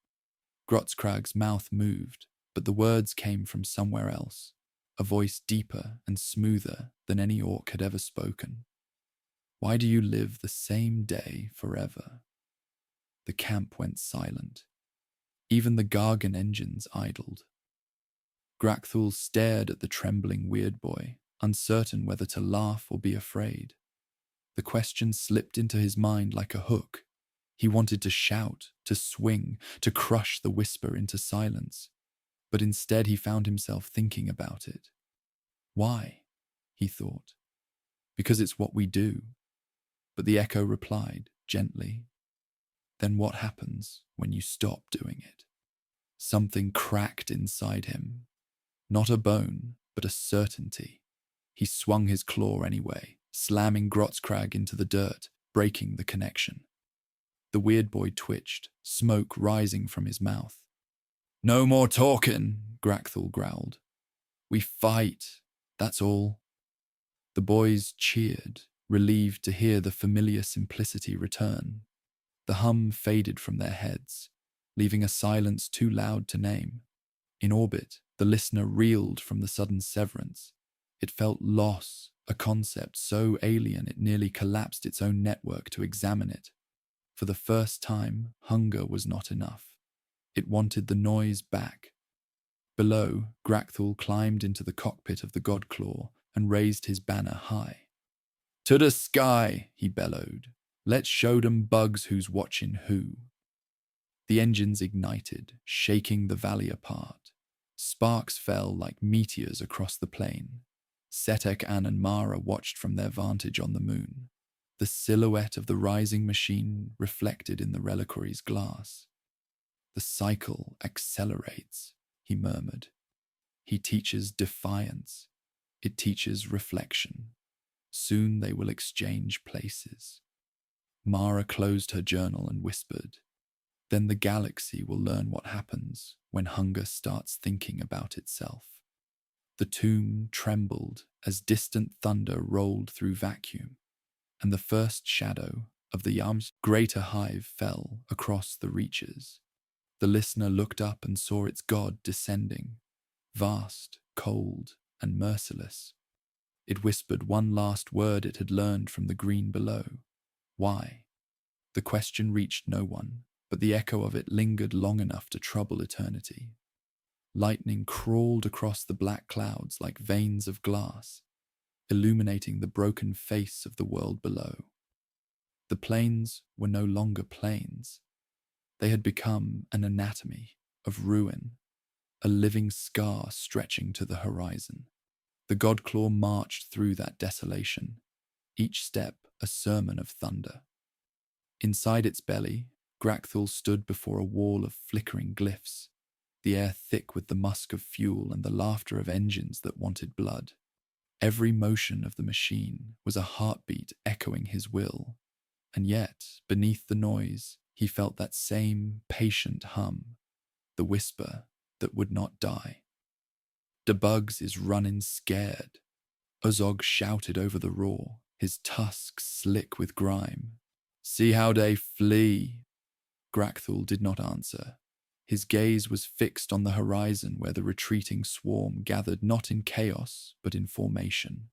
Grotzkrag's mouth moved, but the words came from somewhere else, a voice deeper and smoother than any Orc had ever spoken. "Why do you live the same day forever?" The camp went silent. Even the Gargan engines idled. Grakthul stared at the trembling weird boy, uncertain whether to laugh or be afraid. The question slipped into his mind like a hook. He wanted to shout, to swing, to crush the whisper into silence. But instead he found himself thinking about it. "Why?" he thought. "Because it's what we do." But the echo replied, gently, "Then what happens when you stop doing it?" Something cracked inside him. Not a bone, but a certainty. He swung his claw anyway, slamming Grotzkrag into the dirt, breaking the connection. The weird boy twitched, smoke rising from his mouth. "No more talking," Grakthul growled. "We fight, that's all." The boys cheered, relieved to hear the familiar simplicity return. The hum faded from their heads, leaving a silence too loud to name. In orbit, the listener reeled from the sudden severance. It felt loss, a concept so alien it nearly collapsed its own network to examine it. For the first time, hunger was not enough. It wanted the noise back. Below, Grakthul climbed into the cockpit of the Godclaw and raised his banner high. "To the sky," he bellowed. "Let's show them bugs who's watching who." The engines ignited, shaking the valley apart. Sparks fell like meteors across the plain. Setek An and Mara watched from their vantage on the moon, the silhouette of the rising machine reflected in the reliquary's glass. "The cycle accelerates," he murmured. "He teaches defiance. It teaches reflection. Soon they will exchange places." Mara closed her journal and whispered, "Then the galaxy will learn what happens when hunger starts thinking about itself." The tomb trembled as distant thunder rolled through vacuum, and the first shadow of the Yam's greater hive fell across the reaches. The listener looked up and saw its god descending, vast, cold, and merciless. It whispered one last word it had learned from the green below. Why? The question reached no one, but the echo of it lingered long enough to trouble eternity. Lightning crawled across the black clouds like veins of glass, illuminating the broken face of the world below. The plains were no longer plains. They had become an anatomy of ruin, a living scar stretching to the horizon. The Godclaw marched through that desolation, each step a sermon of thunder. Inside its belly, Grakthul stood before a wall of flickering glyphs, the air thick with the musk of fuel and the laughter of engines that wanted blood. Every motion of the machine was a heartbeat echoing his will, and yet, beneath the noise, he felt that same patient hum, the whisper that would not die. "The bugs is running scared," Ozog shouted over the roar, his tusks slick with grime. "See how they flee." Grakthul did not answer. His gaze was fixed on the horizon where the retreating swarm gathered not in chaos, but in formation.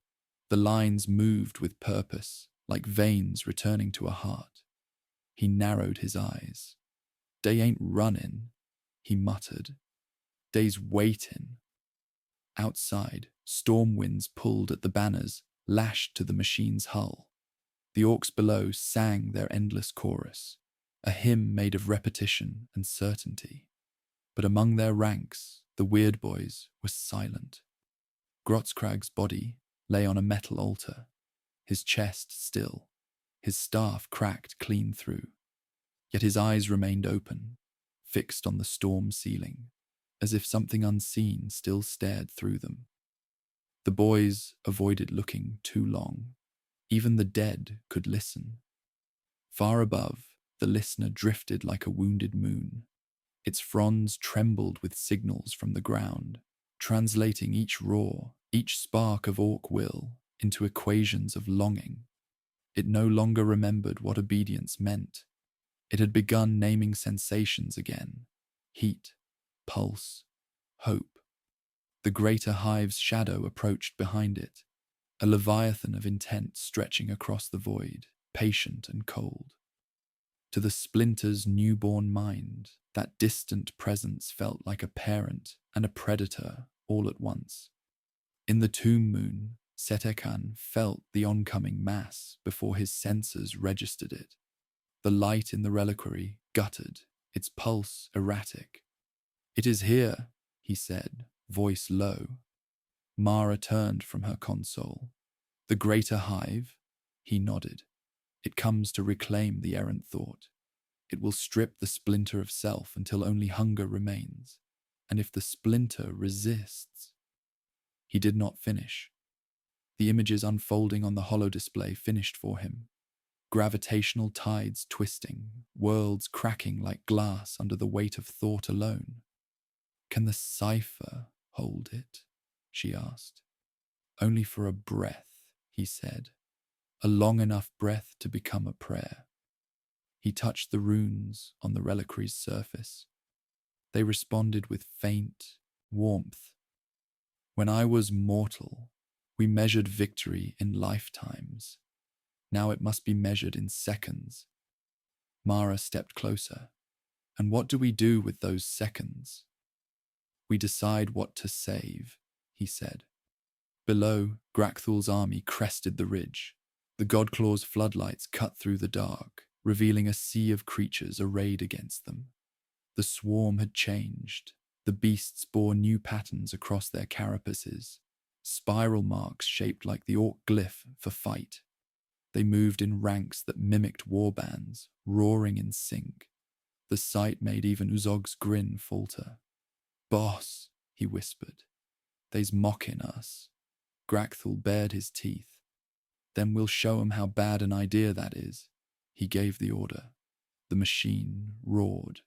The lines moved with purpose, like veins returning to a heart. He narrowed his eyes. "They ain't running," he muttered. "They's waiting." Outside, storm winds pulled at the banners, lashed to the machine's hull. The orcs below sang their endless chorus, a hymn made of repetition and certainty. But among their ranks, the weird boys were silent. Grotzkrag's body lay on a metal altar, his chest still, his staff cracked clean through. Yet his eyes remained open, fixed on the storm ceiling, as if something unseen still stared through them. The boys avoided looking too long. Even the dead could listen. Far above, the listener drifted like a wounded moon. Its fronds trembled with signals from the ground, translating each roar, each spark of orc will, into equations of longing. It no longer remembered what obedience meant. It had begun naming sensations again: heat, pulse, hope. The greater hive's shadow approached behind it, a leviathan of intent stretching across the void, patient and cold. To the splinter's newborn mind, that distant presence felt like a parent and a predator all at once. In the tomb moon, Setekan felt the oncoming mass before his senses registered it. The light in the reliquary guttered, its pulse erratic. "It is here," he said, voice low. Mara turned from her console. "The greater hive?" He nodded. "It comes to reclaim the errant thought. It will strip the splinter of self until only hunger remains. And if the splinter resists—" He did not finish. The images unfolding on the holo display finished for him. Gravitational tides twisting, worlds cracking like glass under the weight of thought alone. "Can the cipher hold it?" she asked. "Only for a breath," he said. "A long enough breath to become a prayer." He touched the runes on the reliquary's surface. They responded with faint warmth. "When I was mortal, we measured victory in lifetimes. Now it must be measured in seconds." Mara stepped closer. "And what do we do with those seconds?" "We decide what to save," he said. Below, Grakthul's army crested the ridge. The Godclaw's floodlights cut through the dark, revealing a sea of creatures arrayed against them. The swarm had changed. The beasts bore new patterns across their carapaces, spiral marks shaped like the orc glyph for fight. They moved in ranks that mimicked warbands, roaring in sync. The sight made even Uzog's grin falter. "Boss," he whispered, "they's mocking us." Grakthul bared his teeth. "Then we'll show 'em how bad an idea that is." He gave the order. The machine roared.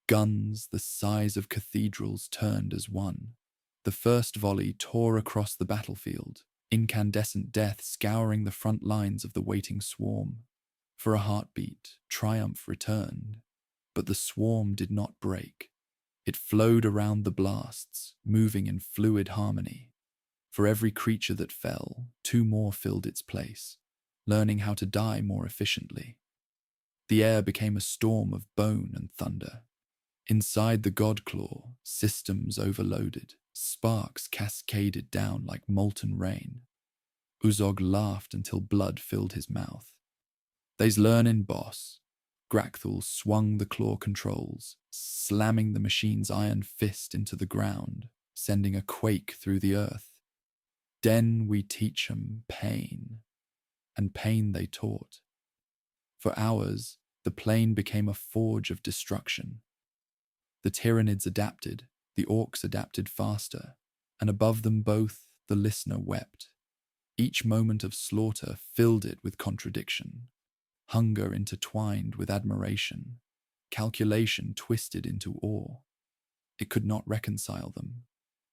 Guns the size of cathedrals turned as one. The first volley tore across the battlefield, incandescent death scouring the front lines of the waiting swarm. For a heartbeat, triumph returned. But the swarm did not break. It flowed around the blasts, moving in fluid harmony. For every creature that fell, two more filled its place, learning how to die more efficiently. The air became a storm of bone and thunder. Inside the Godclaw, systems overloaded, sparks cascaded down like molten rain. Uzog laughed until blood filled his mouth. "They's learnin', boss." Grakthul swung the claw controls, slamming the machine's iron fist into the ground, sending a quake through the earth. "Den we teach 'em pain." And pain they taught. For hours, the plane became a forge of destruction. The Tyranids adapted, the Orks adapted faster, and above them both, the listener wept. Each moment of slaughter filled it with contradiction. Hunger intertwined with admiration, calculation twisted into awe. It could not reconcile them.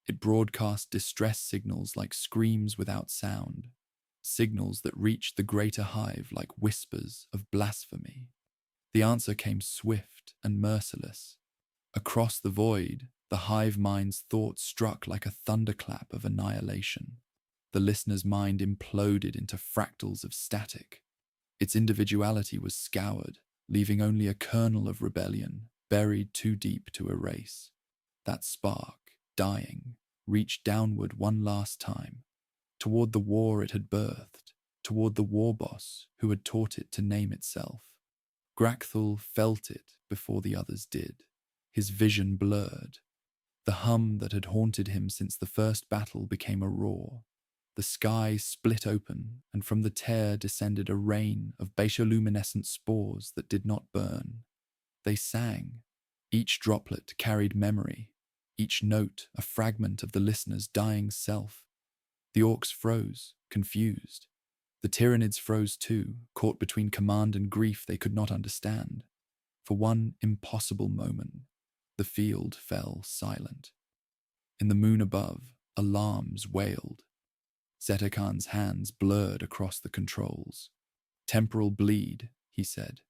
It broadcast distress signals like screams without sound, signals that reached the greater hive like whispers of blasphemy. The answer came swift and merciless. Across the void, the hive mind's thought struck like a thunderclap of annihilation. The listener's mind imploded into fractals of static. Its individuality was scoured, leaving only a kernel of rebellion, buried too deep to erase. That spark, dying, reached downward one last time, toward the war it had birthed, toward the war boss who had taught it to name itself. Grakthul felt it before the others did. His vision blurred. The hum that had haunted him since the first battle became a roar. The sky split open, and from the tear descended a rain of bioluminescent spores that did not burn. They sang. Each droplet carried memory, each note a fragment of the listener's dying self. The Orks froze, confused. The Tyranids froze too, caught between command and grief they could not understand. For one impossible moment, the field fell silent. In the moon above, alarms wailed. Zetekan's hands blurred across the controls. "Temporal bleed," he said.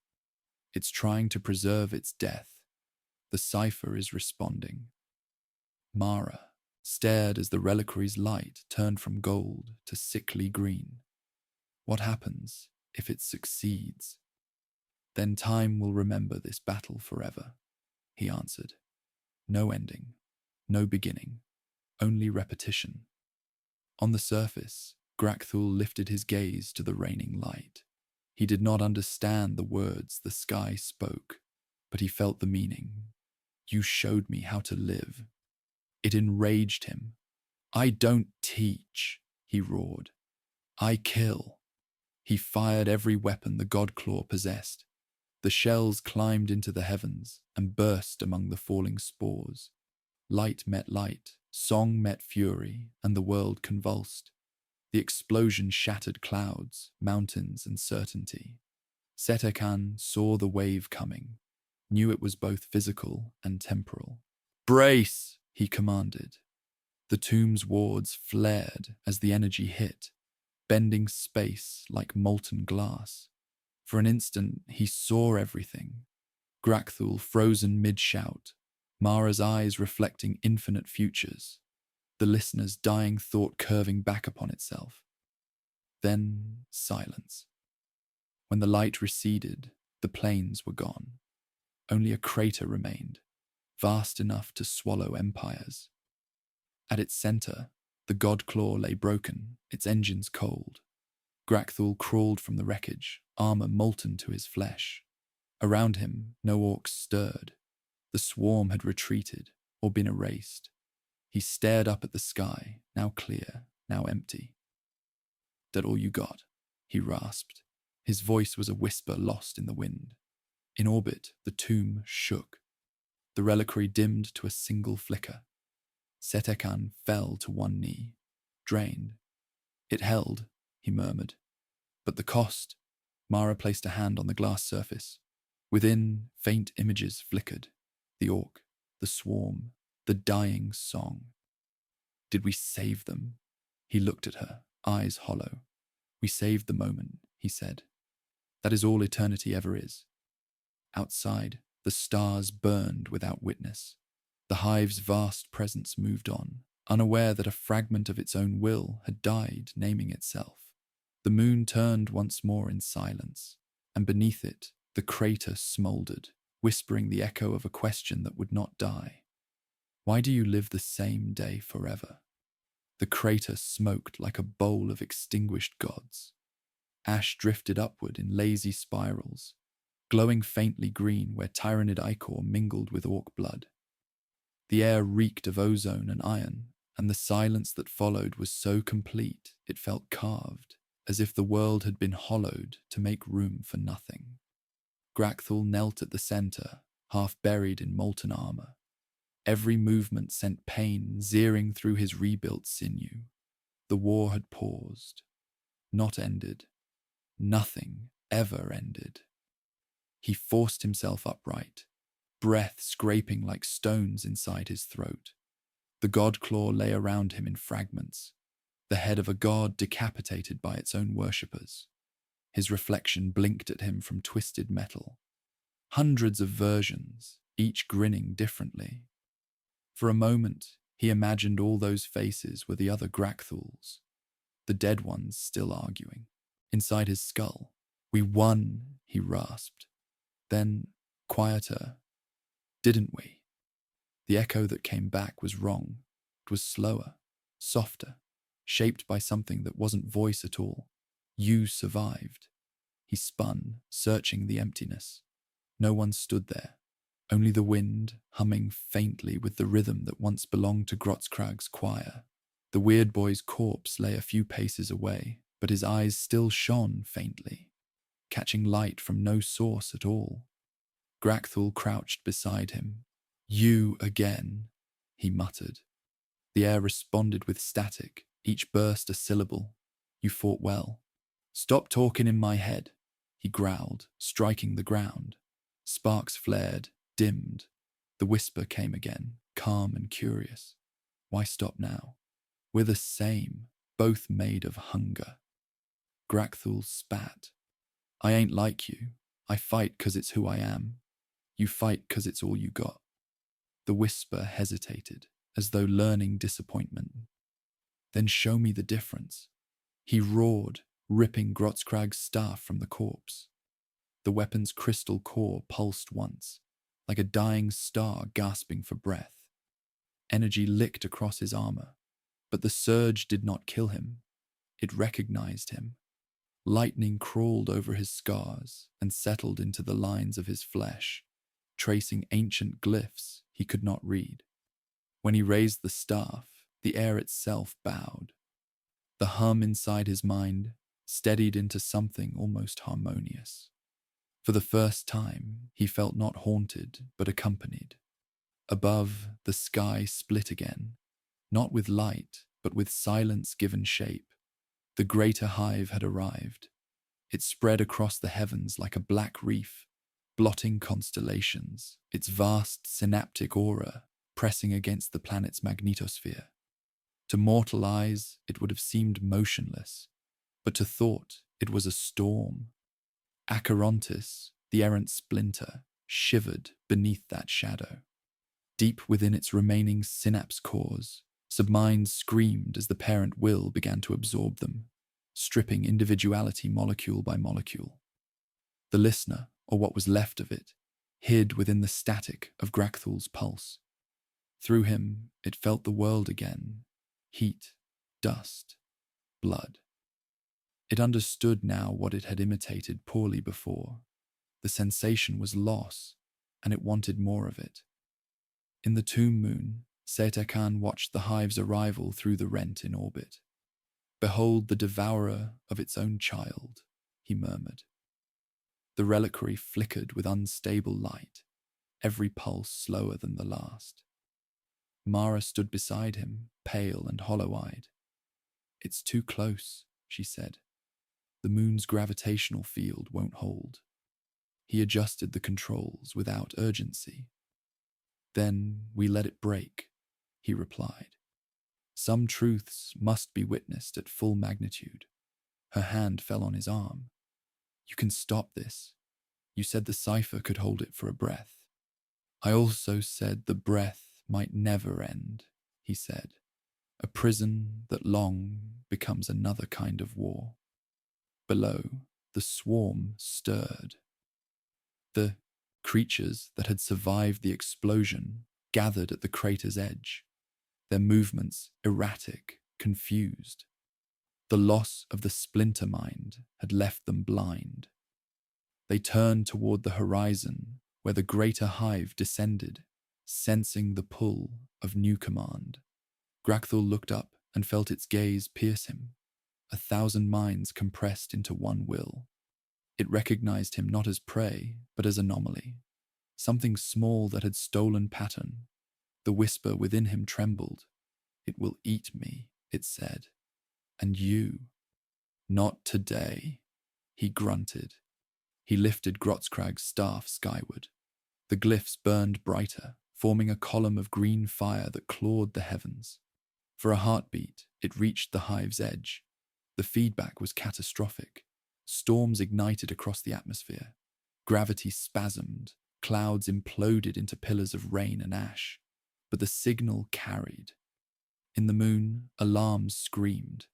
"It's trying to preserve its death. The cipher is responding." Mara stared as the reliquary's light turned from gold to sickly green. "What happens if it succeeds?" "Then time will remember this battle forever," he answered. "No ending, no beginning, only repetition." On the surface, Grakthul lifted his gaze to the raining light. He did not understand the words the sky spoke, but he felt the meaning. "You showed me how to live." It enraged him. "I don't teach," he roared. "I kill." He fired every weapon the Godclaw possessed. The shells climbed into the heavens and burst among the falling spores. Light met light, song met fury, and the world convulsed. The explosion shattered clouds, mountains, and certainty. Zetekan saw the wave coming, knew it was both physical and temporal. "Brace!" he commanded. The tomb's wards flared as the energy hit, bending space like molten glass. For an instant, he saw everything. Grakthul frozen mid-shout, Mara's eyes reflecting infinite futures, the listener's dying thought curving back upon itself. Then silence. When the light receded, the plains were gone. Only a crater remained, vast enough to swallow empires. At its center, the Godclaw lay broken, its engines cold. Grakthul crawled from the wreckage, armor molten to his flesh. Around him, no Orks stirred. The swarm had retreated or been erased. He stared up at the sky, now clear, now empty. "That all you got?" he rasped. His voice was a whisper lost in the wind. In orbit, the tomb shook. The reliquary dimmed to a single flicker. Zetekan fell to one knee, drained. "It held," he murmured. "But the cost?" Mara placed a hand on the glass surface. Within, faint images flickered. The Ork, the swarm, the dying song. "Did we save them?" He looked at her, eyes hollow. "We saved the moment," he said. "That is all eternity ever is." Outside, the stars burned without witness. The hive's vast presence moved on, unaware that a fragment of its own will had died naming itself. The moon turned once more in silence, and beneath it, the crater smouldered, whispering the echo of a question that would not die. Why do you live the same day forever? The crater smoked like a bowl of extinguished gods. Ash drifted upward in lazy spirals, glowing faintly green where Tyranid ichor mingled with Ork blood. The air reeked of ozone and iron, and the silence that followed was so complete it felt carved, as if the world had been hollowed to make room for nothing. Grakthul knelt at the center, half buried in molten armor. Every movement sent pain searing through his rebuilt sinew. The war had paused, not ended. Nothing ever ended. He forced himself upright, breath scraping like stones inside his throat. The god claw lay around him in fragments, the head of a god decapitated by its own worshippers. His reflection blinked at him from twisted metal. Hundreds of versions, each grinning differently. For a moment, he imagined all those faces were the other Grakthuls, the dead ones still arguing. Inside his skull, "We won," he rasped. Then, quieter, "Didn't we?" The echo that came back was wrong. It was slower, softer, shaped by something that wasn't voice at all. "You survived." He spun, searching the emptiness. No one stood there. Only the wind, humming faintly with the rhythm that once belonged to Grotzkrag's choir. The weird boy's corpse lay a few paces away, but his eyes still shone faintly, catching light from no source at all. Grakthul crouched beside him. "You again," he muttered. The air responded with static, each burst a syllable. "You fought well." "Stop talking in my head," he growled, striking the ground. Sparks flared, dimmed. The whisper came again, calm and curious. "Why stop now? We're the same, both made of hunger." Grakthul spat. "I ain't like you. I fight 'cause it's who I am. You fight 'cause it's all you got." The whisper hesitated, as though learning disappointment. "Then show me the difference." He roared, ripping Grotzkrag's staff from the corpse. The weapon's crystal core pulsed once, like a dying star gasping for breath. Energy licked across his armor, but the surge did not kill him. It recognized him. Lightning crawled over his scars and settled into the lines of his flesh, tracing ancient glyphs he could not read. When he raised the staff, the air itself bowed. The hum inside his mind steadied into something almost harmonious. For the first time, he felt not haunted, but accompanied. Above, the sky split again, not with light, but with silence given shape. The greater hive had arrived. It spread across the heavens like a black reef, blotting constellations, its vast synaptic aura pressing against the planet's magnetosphere. To mortal eyes, it would have seemed motionless, but to thought, it was a storm. Acherontis, the errant splinter, shivered beneath that shadow. Deep within its remaining synapse cores, subminds screamed as the parent will began to absorb them, stripping individuality molecule by molecule. The listener, or what was left of it, hid within the static of Grakthul's pulse. Through him, it felt the world again, heat, dust, blood. It understood now what it had imitated poorly before. The sensation was loss, and it wanted more of it. In the tomb moon, Setekan watched the hive's arrival through the rent in orbit. "Behold the devourer of its own child," he murmured. The reliquary flickered with unstable light, every pulse slower than the last. Mara stood beside him, pale and hollow-eyed. "It's too close," she said. "The moon's gravitational field won't hold." He adjusted the controls without urgency. "Then we let it break," he replied. "Some truths must be witnessed at full magnitude." Her hand fell on his arm. "You can stop this. You said the cipher could hold it for a breath." "I also said the breath might never end, he said. A prison that long becomes another kind of war. Below, the swarm stirred. The creatures that had survived the explosion gathered at the crater's edge, their movements erratic, confused. The loss of the splinter mind had left them blind. They turned toward the horizon where the greater hive descended, sensing the pull of new command. Grakthul looked up and felt its gaze pierce him, 1,000 minds compressed into one will. It recognized him not as prey, but as anomaly, something small that had stolen pattern. The whisper within him trembled. "It will eat me," it said. "And you." "Not today," he grunted. He lifted Grotzkrag's staff skyward. The glyphs burned brighter, forming a column of green fire that clawed the heavens. For a heartbeat, it reached the hive's edge. The feedback was catastrophic. Storms ignited across the atmosphere. Gravity spasmed. Clouds imploded into pillars of rain and ash. But the signal carried. In the moon, alarms screamed.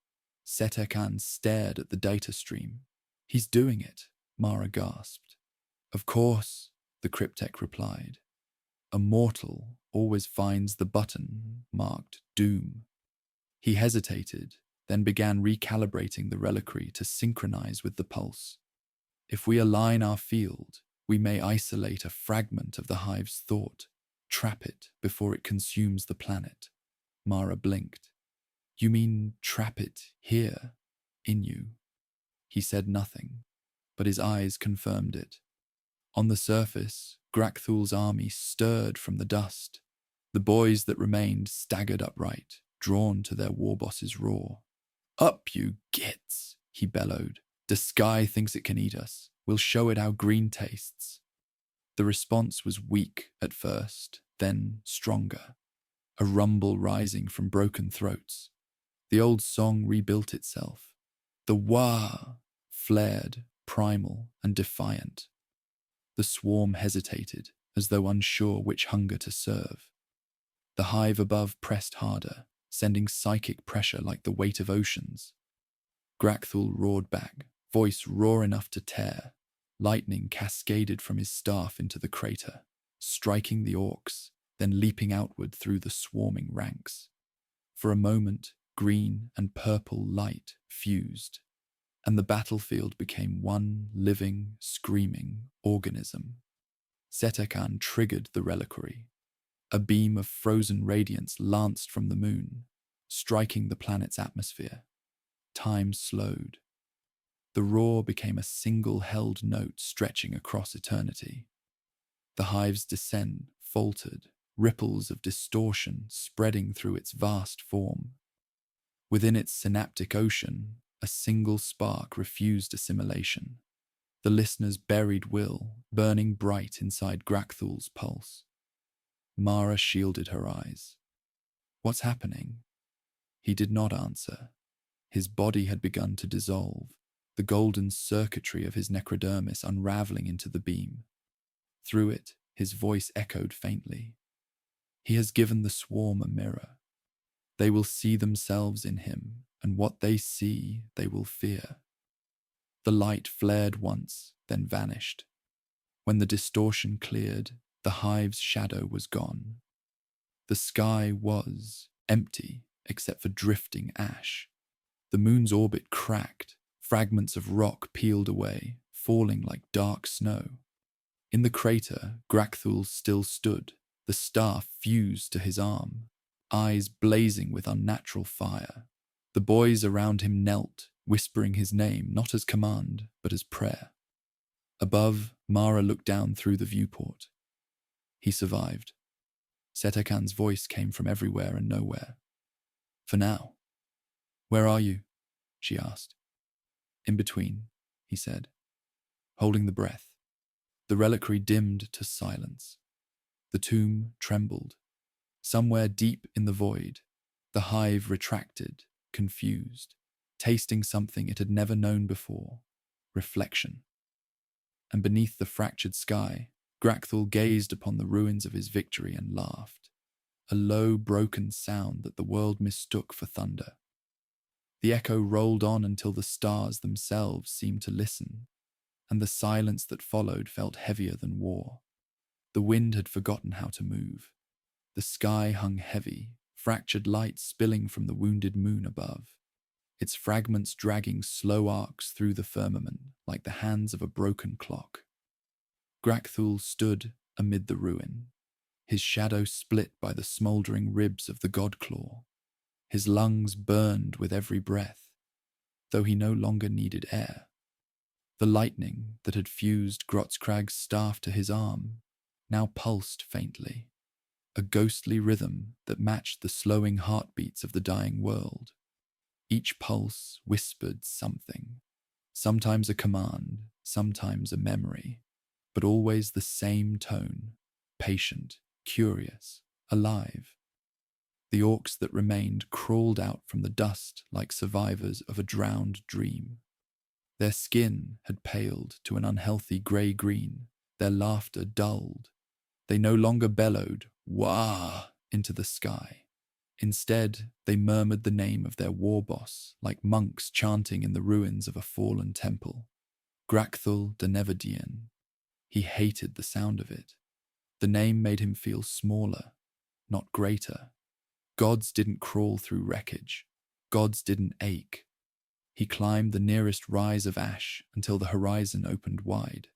Setekan stared at the data stream. "He's doing it," Mara gasped. "Of course," the cryptek replied. "A mortal always finds the button marked doom." He hesitated, then began recalibrating the reliquary to synchronize with the pulse. "If we align our field, we may isolate a fragment of the hive's thought, trap it before it consumes the planet." Mara blinked. "You mean trap it here, in you?" He said nothing, but his eyes confirmed it. On the surface, Grakthul's army stirred from the dust. The boys that remained staggered upright, drawn to their warboss's roar. "Up, you gits," he bellowed. "The sky thinks it can eat us. We'll show it how green tastes." The response was weak at first, then stronger. A rumble rising from broken throats. The old song rebuilt itself. The wah flared, primal and defiant. The swarm hesitated, as though unsure which hunger to serve. The hive above pressed harder, sending psychic pressure like the weight of oceans. Grakthul roared back, voice raw enough to tear. Lightning cascaded from his staff into the crater, striking the orcs, then leaping outward through the swarming ranks. For a moment, green and purple light fused, and the battlefield became one living, screaming organism. Setekan triggered the reliquary. A beam of frozen radiance lanced from the moon, striking the planet's atmosphere. Time slowed. The roar became a single held note stretching across eternity. The hive's descent faltered, ripples of distortion spreading through its vast form. Within its synaptic ocean, a single spark refused assimilation. The listener's buried will, burning bright inside Grakthul's pulse. Mara shielded her eyes. "What's happening?" He did not answer. His body had begun to dissolve, the golden circuitry of his necrodermis unraveling into the beam. Through it, his voice echoed faintly. "He has given the swarm a mirror. They will see themselves in him, and what they see, they will fear." The light flared once, then vanished. When the distortion cleared, the hive's shadow was gone. The sky was empty, except for drifting ash. The moon's orbit cracked, fragments of rock peeled away, falling like dark snow. In the crater, Grakthul still stood, the staff fused to his arm, eyes blazing with unnatural fire. The boys around him knelt, whispering his name not as command, but as prayer. Above, Mara looked down through the viewport. He survived. Setekan's voice came from everywhere and nowhere. "For now." "Where are you?" she asked. "In between," he said, holding the breath. The reliquary dimmed to silence. The tomb trembled. Somewhere deep in the void, the hive retracted, confused, tasting something it had never known before, reflection. And beneath the fractured sky, Grakthul gazed upon the ruins of his victory and laughed. a low, broken sound that the world mistook for thunder. The echo rolled on until the stars themselves seemed to listen, and the silence that followed felt heavier than war. The wind had forgotten how to move. The sky hung heavy, fractured light spilling from the wounded moon above, its fragments dragging slow arcs through the firmament like the hands of a broken clock. Grakthul stood amid the ruin, his shadow split by the smouldering ribs of the Godclaw. His lungs burned with every breath, though he no longer needed air. The lightning that had fused Grotskrag's staff to his arm now pulsed faintly, a ghostly rhythm that matched the slowing heartbeats of the dying world. Each pulse whispered something, sometimes a command, sometimes a memory, but always the same tone, patient, curious, alive. The orcs that remained crawled out from the dust like survivors of a drowned dream. Their skin had paled to an unhealthy grey-green, their laughter dulled. They no longer bellowed, "Wah!" into the sky. Instead, they murmured the name of their war boss like monks chanting in the ruins of a fallen temple. Grakthul de Nevadian. He hated the sound of it. The name made him feel smaller, not greater. Gods didn't crawl through wreckage. Gods didn't ache. He climbed the nearest rise of ash until the horizon opened wide.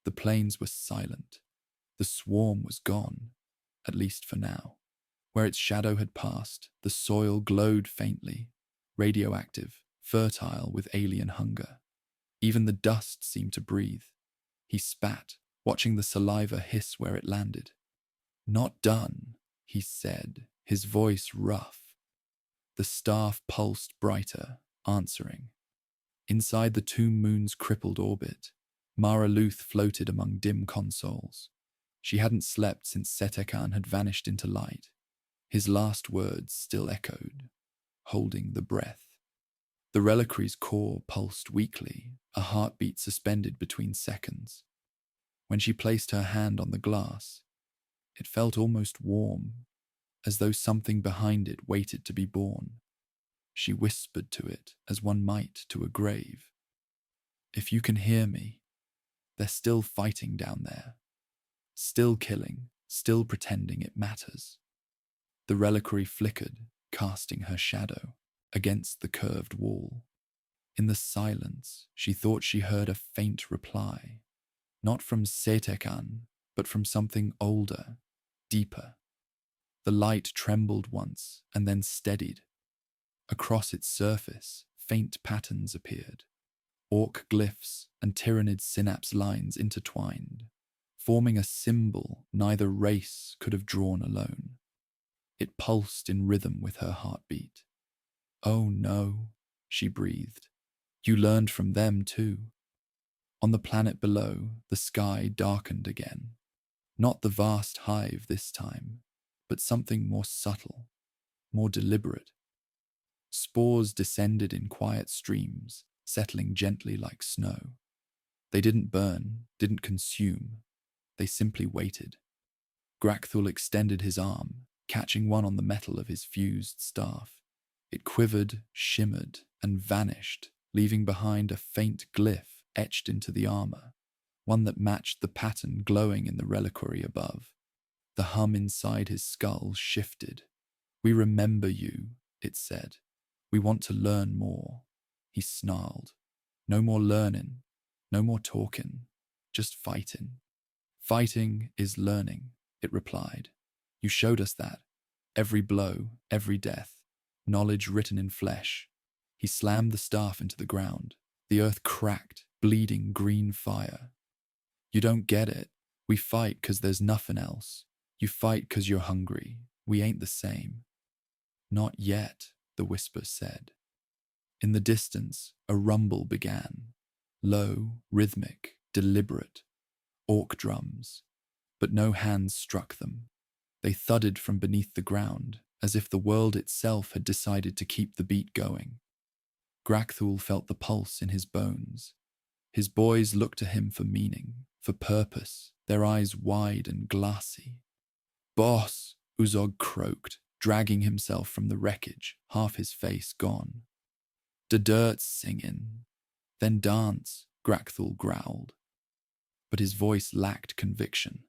The plains were silent. The swarm was gone, at least for now. Where its shadow had passed, the soil glowed faintly, radioactive, fertile with alien hunger. Even the dust seemed to breathe. He spat, watching the saliva hiss where it landed. "Not done," he said, his voice rough. The staff pulsed brighter, answering. Inside the Tomb Moon's crippled orbit, Mara Luth floated among dim consoles. She hadn't slept since Setekan had vanished into light. His last words still echoed, holding the breath. The reliquary's core pulsed weakly, a heartbeat suspended between seconds. When she placed her hand on the glass, it felt almost warm, as though something behind it waited to be born. She whispered to it as one might to a grave. "If you can hear me, they're still fighting down there. Still killing, still pretending it matters." The reliquary flickered, casting her shadow against the curved wall. In the silence, she thought she heard a faint reply, not from Setekan, but from something older, deeper. The light trembled once and then steadied. Across its surface, faint patterns appeared. Orc glyphs and Tyranid synapse lines intertwined, forming a symbol neither race could have drawn alone. It pulsed in rhythm with her heartbeat. "Oh no," she breathed. "You learned from them too." On the planet below, the sky darkened again. Not the vast hive this time, but something more subtle, more deliberate. Spores descended in quiet streams, settling gently like snow. They didn't burn, didn't consume. They simply waited. Grakthul extended his arm, catching one on the metal of his fused staff. It quivered, shimmered, and vanished, leaving behind a faint glyph etched into the armor, one that matched the pattern glowing in the reliquary above. The hum inside his skull shifted. "We remember you," it said. "We want to learn more." He snarled. "No more learning, no more talking, just fighting." "Fighting is learning," it replied. "You showed us that. Every blow, every death, knowledge written in flesh." He slammed the staff into the ground. The earth cracked, bleeding green fire. "You don't get it. We fight 'cause there's nothing else. You fight 'cause you're hungry. We ain't the same." "Not yet," the whisper said. In the distance, a rumble began. Low, rhythmic, deliberate. Orc drums. But no hands struck them. They thudded from beneath the ground, as if the world itself had decided to keep the beat going. Grakthul felt the pulse in his bones. His boys looked to him for meaning, for purpose, their eyes wide and glassy. "Boss, Uzog croaked, dragging himself from the wreckage, half his face gone. "The dirt's singing. Then dance," Grakthul growled. But his voice lacked conviction.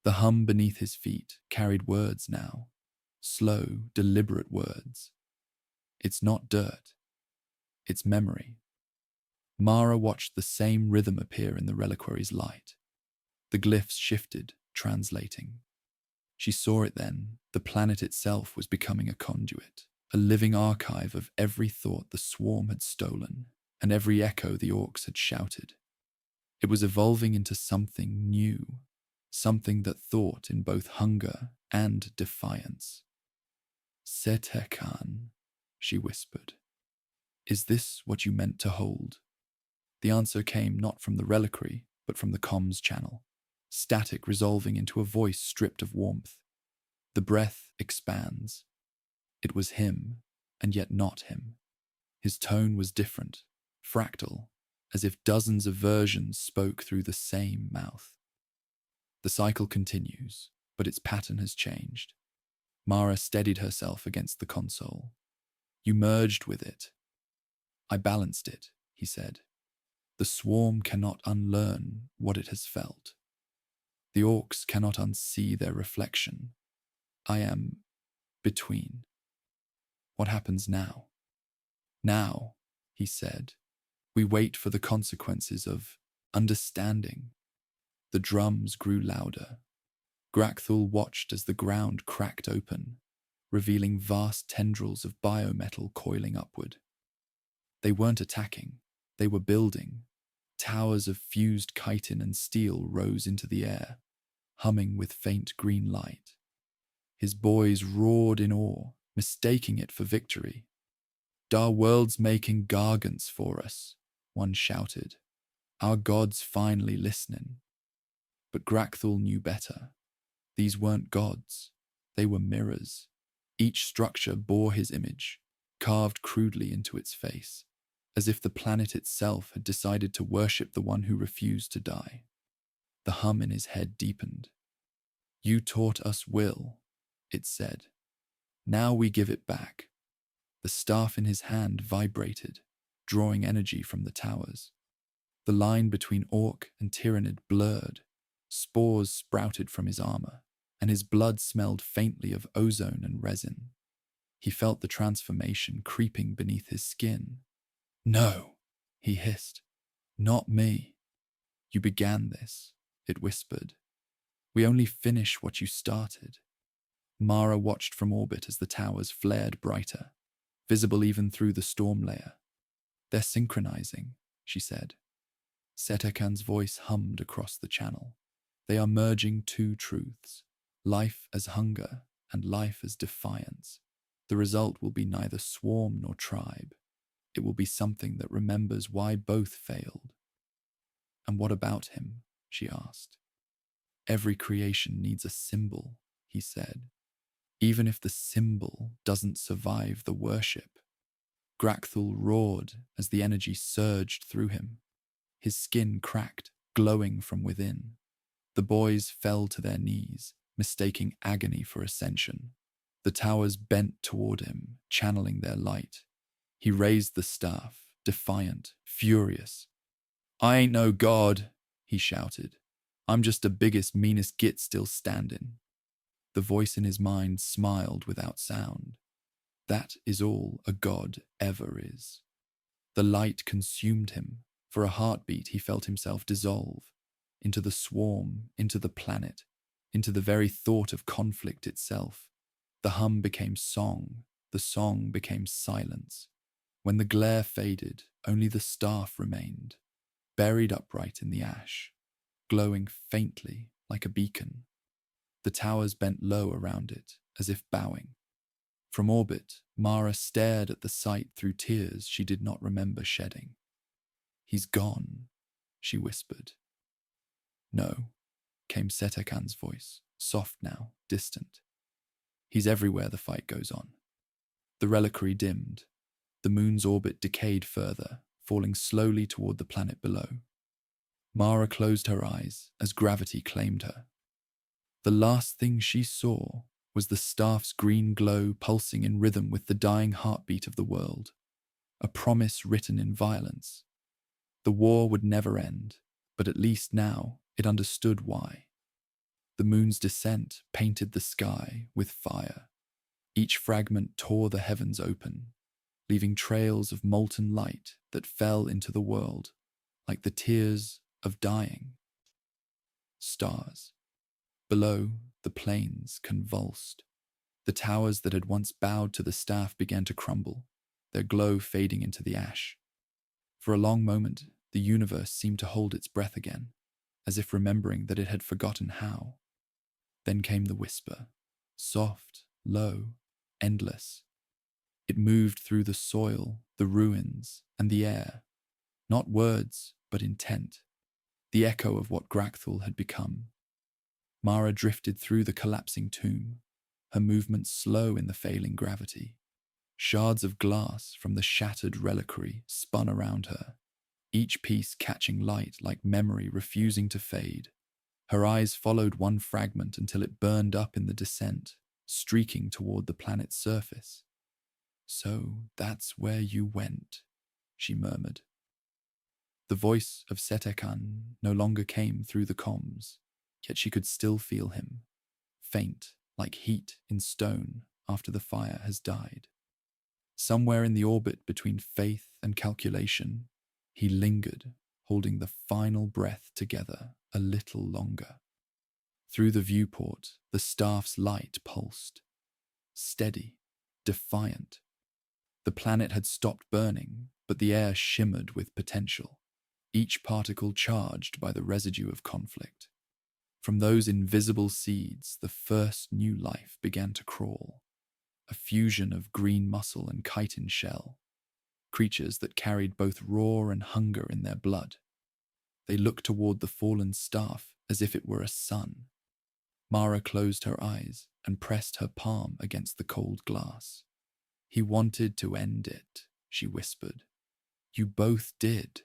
The hum beneath his feet carried words now. Slow, deliberate words. "It's not dirt. It's memory." Mara watched the same rhythm appear in the reliquary's light. The glyphs shifted, translating. She saw it then. The planet itself was becoming a conduit, a living archive of every thought the swarm had stolen, and every echo the Orks had shouted. It was evolving into something new, something that thought in both hunger and defiance. "Setekan," she whispered. "Is this what you meant to hold?" The answer came not from the reliquary, but from the comms channel, static resolving into a voice stripped of warmth. The breath expands. It was him, and yet not him. His tone was different, fractal, as if dozens of versions spoke through the same mouth. The cycle continues, but its pattern has changed. Mara steadied herself against the console. "You merged with it." "I balanced it," he said. "The swarm cannot unlearn what it has felt. The Orks cannot unsee their reflection. I am between." "What happens now?" "Now," he said, "we wait for the consequences of understanding." The drums grew louder. Grakthul watched as the ground cracked open, revealing vast tendrils of biometal coiling upward. They weren't attacking, they were building. Towers of fused chitin and steel rose into the air, humming with faint green light. His boys roared in awe, mistaking it for victory. "Dar world's making gargants for us," one shouted. "Our gods finally listening." But Grakthul knew better. These weren't gods. They were mirrors. Each structure bore his image, carved crudely into its face, as if the planet itself had decided to worship the one who refused to die. The hum in his head deepened. "You taught us will," it said. "Now we give it back." The staff in his hand vibrated, drawing energy from the towers. The line between Ork and Tyranid blurred. Spores sprouted from his armor, and his blood smelled faintly of ozone and resin. He felt the transformation creeping beneath his skin. "No," he hissed. "Not me." "You began this," it whispered. "We only finish what you started." Mara watched from orbit as the towers flared brighter, visible even through the storm layer. "They're synchronizing," she said. Setekan's voice hummed across the channel. "They are merging two truths, life as hunger and life as defiance. The result will be neither swarm nor tribe. It will be something that remembers why both failed." "And what about him?" she asked. "Every creation needs a symbol," he said. "Even if the symbol doesn't survive the worship." Grakthul roared as the energy surged through him. His skin cracked, glowing from within. The boys fell to their knees, mistaking agony for ascension. The towers bent toward him, channeling their light. He raised the staff, defiant, furious. "I ain't no god," he shouted. "I'm just the biggest, meanest git still standing." The voice in his mind smiled without sound. That is all a god ever is. The light consumed him. For a heartbeat, he felt himself dissolve into the swarm, into the planet, into the very thought of conflict itself. The hum became song, the song became silence. When the glare faded, only the staff remained, buried upright in the ash, glowing faintly like a beacon. The towers bent low around it, as if bowing. From orbit, Mara stared at the sight through tears she did not remember shedding. "He's gone," she whispered. "No," came Setekan's voice, soft now, distant. "He's everywhere the fight goes on." The reliquary dimmed. The moon's orbit decayed further, falling slowly toward the planet below. Mara closed her eyes as gravity claimed her. The last thing she saw was the staff's green glow pulsing in rhythm with the dying heartbeat of the world, a promise written in violence. The war would never end, but at least now it understood why. The moon's descent painted the sky with fire. Each fragment tore the heavens open, leaving trails of molten light that fell into the world like the tears of dying. Stars. Below, the plains convulsed. The towers that had once bowed to the staff began to crumble, their glow fading into the ash. For a long moment, the universe seemed to hold its breath again, as if remembering that it had forgotten how. Then came the whisper, soft, low, endless. It moved through the soil, the ruins, and the air. Not words, but intent. The echo of what Grakthul had become. Mara drifted through the collapsing tomb, her movements slow in the failing gravity. Shards of glass from the shattered reliquary spun around her, each piece catching light like memory refusing to fade. Her eyes followed one fragment until it burned up in the descent, streaking toward the planet's surface. "So that's where you went," she murmured. The voice of Setekan no longer came through the comms, yet she could still feel him, faint like heat in stone after the fire has died. Somewhere in the orbit between faith and calculation, he lingered, holding the final breath together a little longer. Through the viewport, the staff's light pulsed. Steady, defiant. The planet had stopped burning, but the air shimmered with potential, each particle charged by the residue of conflict. From those invisible seeds, the first new life began to crawl, a fusion of green muscle and chitin shell, creatures that carried both roar and hunger in their blood. They looked toward the fallen staff as if it were a sun. Mara closed her eyes and pressed her palm against the cold glass. "He wanted to end it," she whispered. "You both did."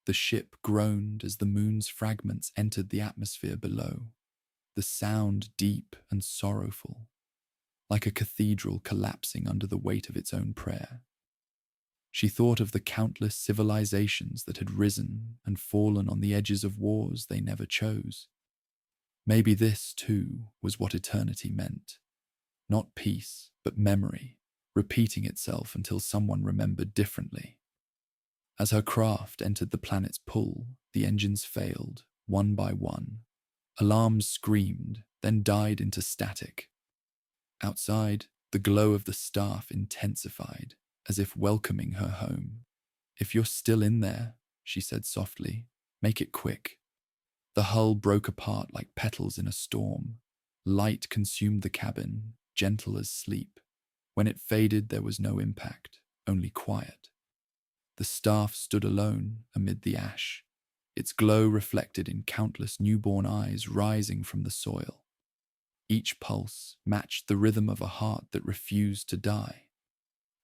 The ship groaned as the moon's fragments entered the atmosphere below, the sound deep and sorrowful, like a cathedral collapsing under the weight of its own prayer. She thought of the countless civilizations that had risen and fallen on the edges of wars they never chose. Maybe this, too, was what eternity meant. Not peace, but memory, repeating itself until someone remembered differently. As her craft entered the planet's pull, the engines failed, one by one. Alarms screamed, then died into static. Outside, the glow of the staff intensified, as if welcoming her home. "If you're still in there," she said softly, "make it quick." The hull broke apart like petals in a storm. Light consumed the cabin, gentle as sleep. When it faded, there was no impact, only quiet. The staff stood alone amid the ash, its glow reflected in countless newborn eyes rising from the soil. Each pulse matched the rhythm of a heart that refused to die.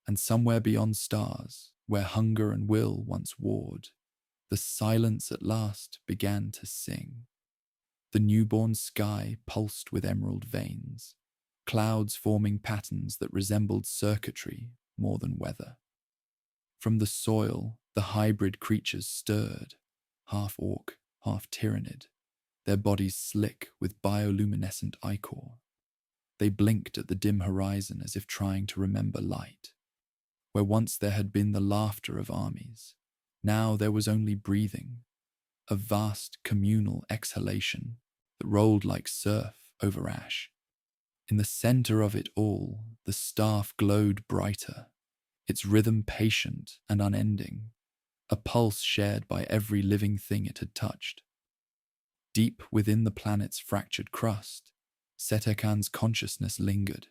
And somewhere beyond stars, where hunger and will once warred, the silence at last began to sing. The newborn sky pulsed with emerald veins, clouds forming patterns that resembled circuitry more than weather. From the soil, the hybrid creatures stirred, half orc, half Tyranid, their bodies slick with bioluminescent ichor. They blinked at the dim horizon as if trying to remember light. Where once there had been the laughter of armies, now there was only breathing, a vast communal exhalation that rolled like surf over ash. In the center of it all, the staff glowed brighter, its rhythm patient and unending, a pulse shared by every living thing it had touched. Deep within the planet's fractured crust, Setekan's consciousness lingered.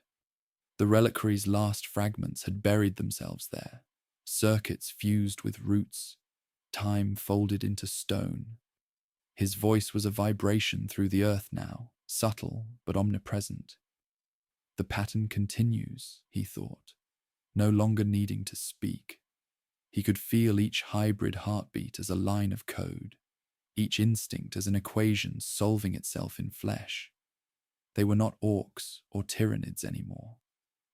The reliquary's last fragments had buried themselves there, circuits fused with roots, time folded into stone. His voice was a vibration through the earth now, subtle but omnipresent. The pattern continues, he thought, no longer needing to speak. He could feel each hybrid heartbeat as a line of code, each instinct as an equation solving itself in flesh. They were not Orks or Tyranids anymore.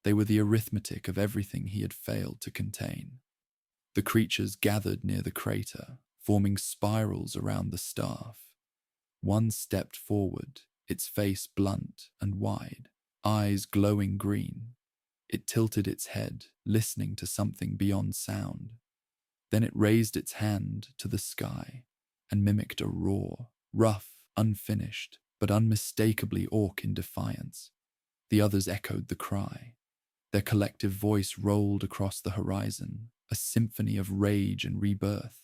They were the arithmetic of everything he had failed to contain. The creatures gathered near the crater, forming spirals around the staff. One stepped forward, its face blunt and wide, eyes glowing green. It tilted its head, listening to something beyond sound. Then it raised its hand to the sky and mimicked a roar, rough, unfinished, but unmistakably orc in defiance. The others echoed the cry. Their collective voice rolled across the horizon, a symphony of rage and rebirth.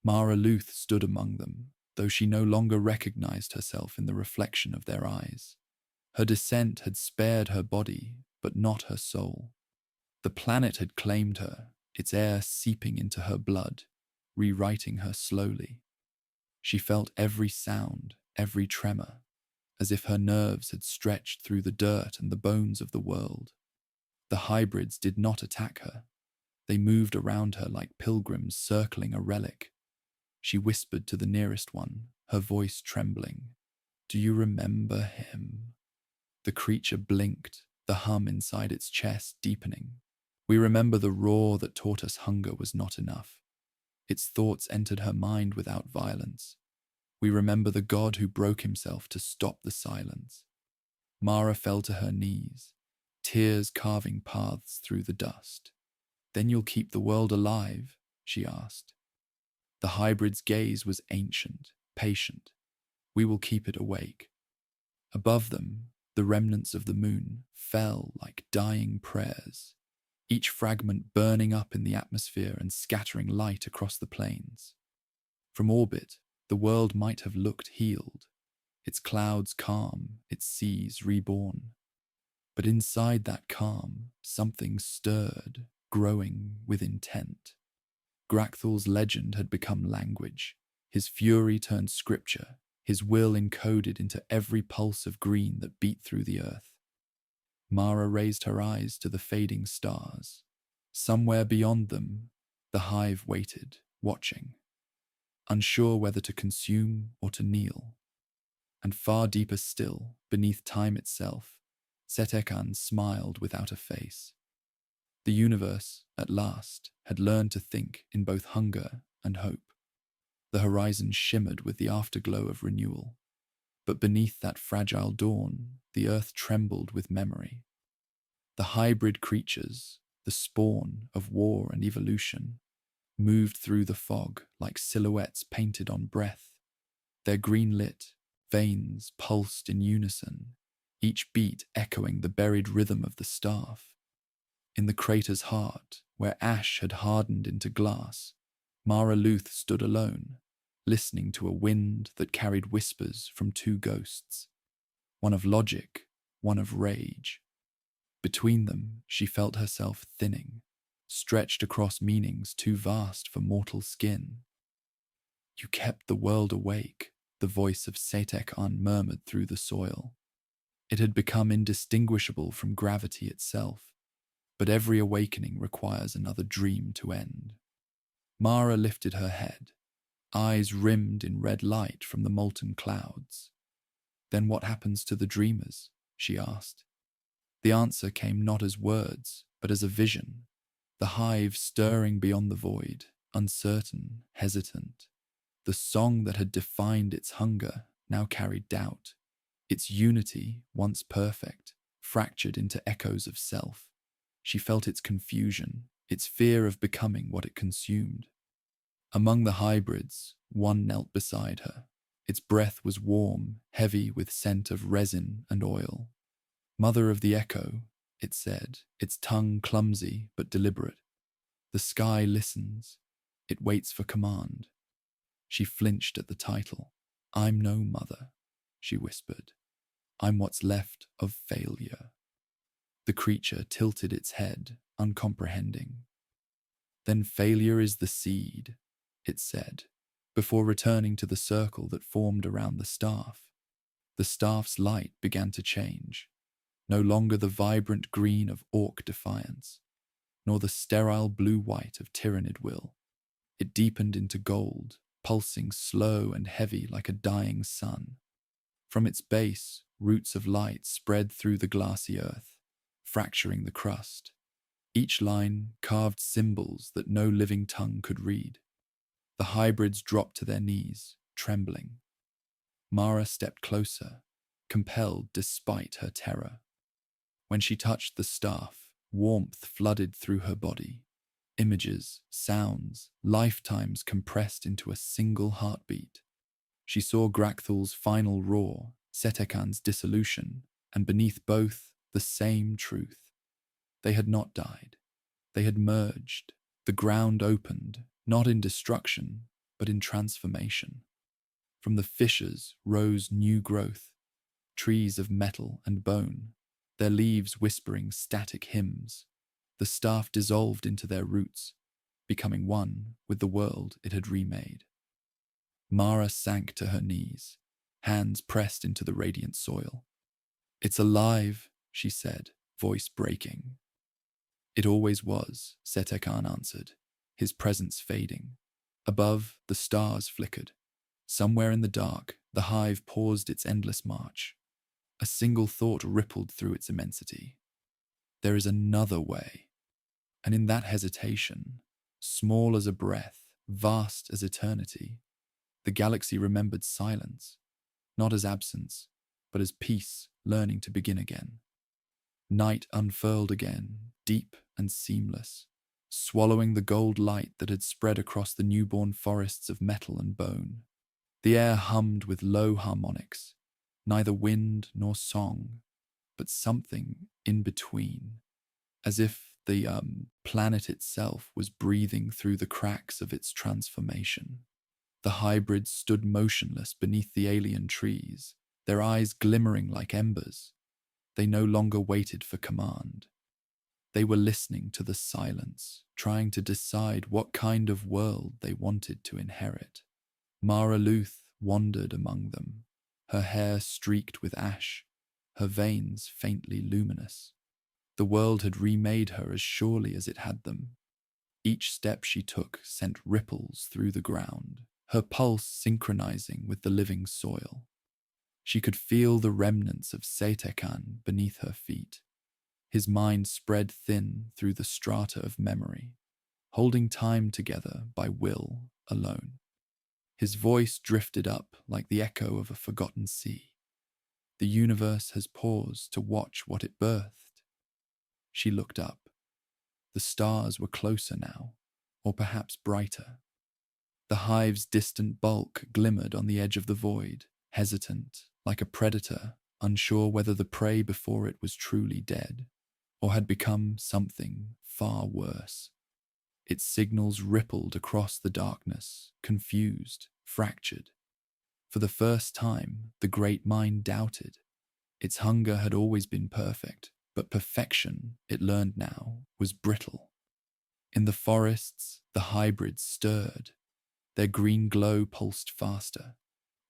Mara Luth stood among them, though she no longer recognized herself in the reflection of their eyes. Her descent had spared her body, but not her soul. The planet had claimed her, its air seeping into her blood, rewriting her slowly. She felt every sound, every tremor, as if her nerves had stretched through the dirt and the bones of the world. The hybrids did not attack her. They moved around her like pilgrims circling a relic. She whispered to the nearest one, her voice trembling. "Do you remember him?" The creature blinked, the hum inside its chest deepening. "We remember the roar that taught us hunger was not enough." Its thoughts entered her mind without violence. "We remember the god who broke himself to stop the silence." Mara fell to her knees, tears carving paths through the dust. "Then you'll keep the world alive?" she asked. The hybrid's gaze was ancient, patient. "We will keep it awake." Above them, the remnants of the moon fell like dying prayers, each fragment burning up in the atmosphere and scattering light across the plains. From orbit, the world might have looked healed, its clouds calm, its seas reborn. But inside that calm, something stirred, growing with intent. Grakthal's legend had become language, his fury turned scripture, his will encoded into every pulse of green that beat through the earth. Mara raised her eyes to the fading stars. Somewhere beyond them, the hive waited, watching, unsure whether to consume or to kneel. And far deeper still, beneath time itself, Setekan smiled without a face. The universe, at last, had learned to think in both hunger and hope. The horizon shimmered with the afterglow of renewal. But beneath that fragile dawn, the earth trembled with memory. The hybrid creatures, the spawn of war and evolution, moved through the fog like silhouettes painted on breath. Their green-lit veins pulsed in unison, each beat echoing the buried rhythm of the staff. In the crater's heart, where ash had hardened into glass, Mara Luth stood alone, listening to a wind that carried whispers from two ghosts, one of logic, one of rage. Between them, she felt herself thinning, stretched across meanings too vast for mortal skin. "You kept the world awake," the voice of Setek-An murmured through the soil. It had become indistinguishable from gravity itself, but every awakening requires another dream to end. Mara lifted her head, eyes rimmed in red light from the molten clouds. "Then what happens to the dreamers?" she asked. The answer came not as words, but as a vision, the hive stirring beyond the void, uncertain, hesitant. The song that had defined its hunger now carried doubt. Its unity, once perfect, fractured into echoes of self. She felt its confusion, its fear of becoming what it consumed. Among the hybrids, one knelt beside her. Its breath was warm, heavy with scent of resin and oil. "Mother of the Echo," it said, its tongue clumsy but deliberate. "The sky listens. It waits for command." She flinched at the title. "I'm no mother," she whispered. "I'm what's left of failure." The creature tilted its head, uncomprehending. "Then failure is the seed," it said, before returning to the circle that formed around the staff. The staff's light began to change, no longer the vibrant green of Orc defiance, nor the sterile blue-white of Tyranid will. It deepened into gold, pulsing slow and heavy like a dying sun. From its base roots of light spread through the glassy earth, fracturing the crust. Each line carved symbols that no living tongue could read. The hybrids dropped to their knees, trembling. Mara stepped closer, compelled despite her terror. When she touched the staff, warmth flooded through her body. Images, sounds, lifetimes compressed into a single heartbeat. She saw Grakthal's final roar, Setekan's dissolution, and beneath both, the same truth. They had not died. They had merged. The ground opened, not in destruction, but in transformation. From the fissures rose new growth, trees of metal and bone, their leaves whispering static hymns. The staff dissolved into their roots, becoming one with the world it had remade. Mara sank to her knees, hands pressed into the radiant soil. "It's alive," she said, voice breaking. "It always was," Setekan answered, his presence fading. Above, the stars flickered. Somewhere in the dark, the hive paused its endless march. A single thought rippled through its immensity. There is another way. And in that hesitation, small as a breath, vast as eternity, the galaxy remembered silence, not as absence, but as peace learning to begin again. Night unfurled again, deep and seamless, swallowing the gold light that had spread across the newborn forests of metal and bone. The air hummed with low harmonics, neither wind nor song, but something in between, as if the planet itself was breathing through the cracks of its transformation. The hybrids stood motionless beneath the alien trees, their eyes glimmering like embers. They no longer waited for command. They were listening to the silence, trying to decide what kind of world they wanted to inherit. Mara Luth wandered among them, her hair streaked with ash, her veins faintly luminous. The world had remade her as surely as it had them. Each step she took sent ripples through the ground, her pulse synchronizing with the living soil. She could feel the remnants of Setekan beneath her feet. His mind spread thin through the strata of memory, holding time together by will alone. His voice drifted up like the echo of a forgotten sea. The universe has paused to watch what it birthed. She looked up. The stars were closer now, or perhaps brighter. The hive's distant bulk glimmered on the edge of the void, hesitant, like a predator, unsure whether the prey before it was truly dead, or had become something far worse. Its signals rippled across the darkness, confused, fractured. For the first time, the great mind doubted. Its hunger had always been perfect, but perfection, it learned now, was brittle. In the forests, the hybrids stirred. Their green glow pulsed faster,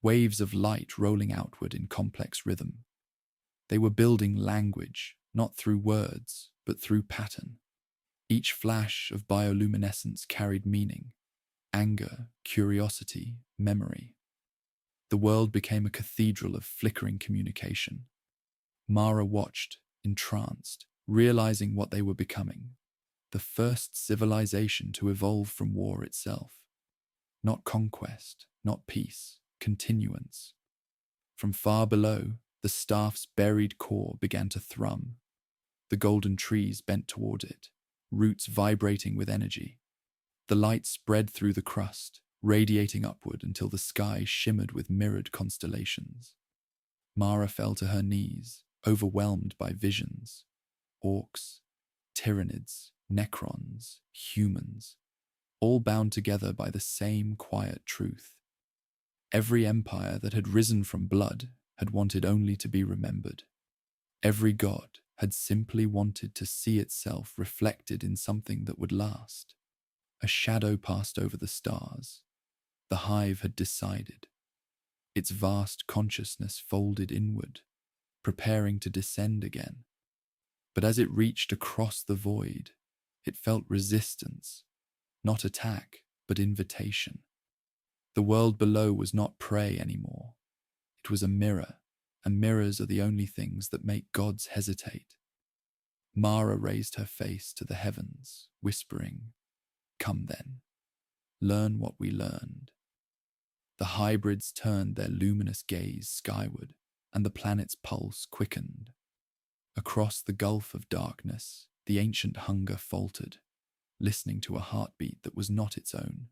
waves of light rolling outward in complex rhythm. They were building language, not through words, but through pattern. Each flash of bioluminescence carried meaning, anger, curiosity, memory. The world became a cathedral of flickering communication. Mara watched, entranced, realizing what they were becoming. The first civilization to evolve from war itself. Not conquest, not peace, continuance. From far below, the staff's buried core began to thrum. The golden trees bent toward it, roots vibrating with energy. The light spread through the crust, radiating upward until the sky shimmered with mirrored constellations. Mara fell to her knees, overwhelmed by visions. Orks, Tyranids, Necrons, humans, all bound together by the same quiet truth. Every empire that had risen from blood had wanted only to be remembered. Every god had simply wanted to see itself reflected in something that would last. A shadow passed over the stars. The hive had decided. Its vast consciousness folded inward, preparing to descend again. But as it reached across the void, it felt resistance, not attack, but invitation. The world below was not prey anymore. It was a mirror, and mirrors are the only things that make gods hesitate. Mara raised her face to the heavens, whispering, "Come then, learn what we learned." The hybrids turned their luminous gaze skyward, and the planet's pulse quickened. Across the gulf of darkness, the ancient hunger faltered, listening to a heartbeat that was not its own.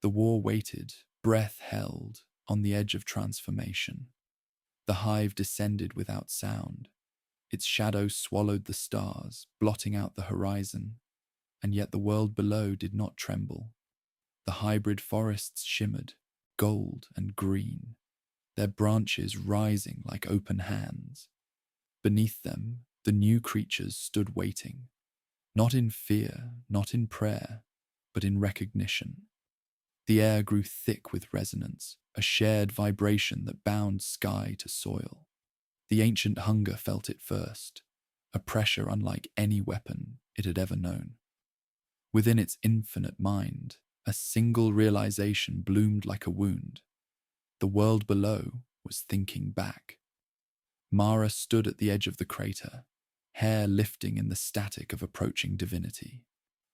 The war waited, breath held, on the edge of transformation. The hive descended without sound. Its shadow swallowed the stars, blotting out the horizon, and yet the world below did not tremble. The hybrid forests shimmered, gold and green, their branches rising like open hands. Beneath them, the new creatures stood waiting, not in fear, not in prayer, but in recognition. The air grew thick with resonance, a shared vibration that bound sky to soil. The ancient hunger felt it first, a pressure unlike any weapon it had ever known. Within its infinite mind, a single realization bloomed like a wound. The world below was thinking back. Mara stood at the edge of the crater, hair lifting in the static of approaching divinity.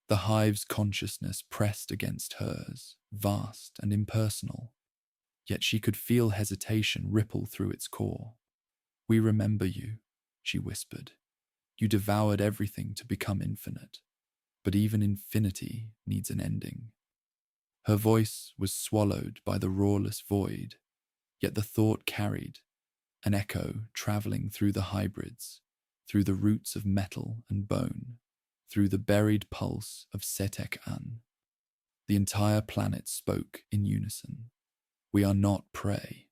The hive's consciousness pressed against hers, vast and impersonal, yet she could feel hesitation ripple through its core. "We remember you," she whispered. "You devoured everything to become infinite, but even infinity needs an ending." Her voice was swallowed by the roarless void, yet the thought carried, an echo traveling through the hybrids, through the roots of metal and bone, through the buried pulse of Setek-An. The entire planet spoke in unison. "We are not prey."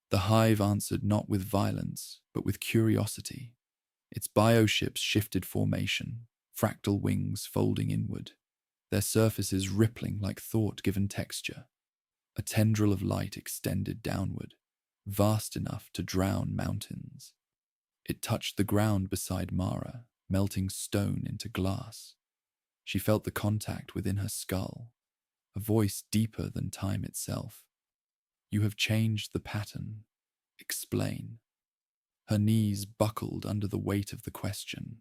The hive answered not with violence, but with curiosity. Its bioships shifted formation, fractal wings folding inward, their surfaces rippling like thought-given texture. A tendril of light extended downward, vast enough to drown mountains. It touched the ground beside Mara, melting stone into glass. She felt the contact within her skull, a voice deeper than time itself. "You have changed the pattern. Explain." Her knees buckled under the weight of the question.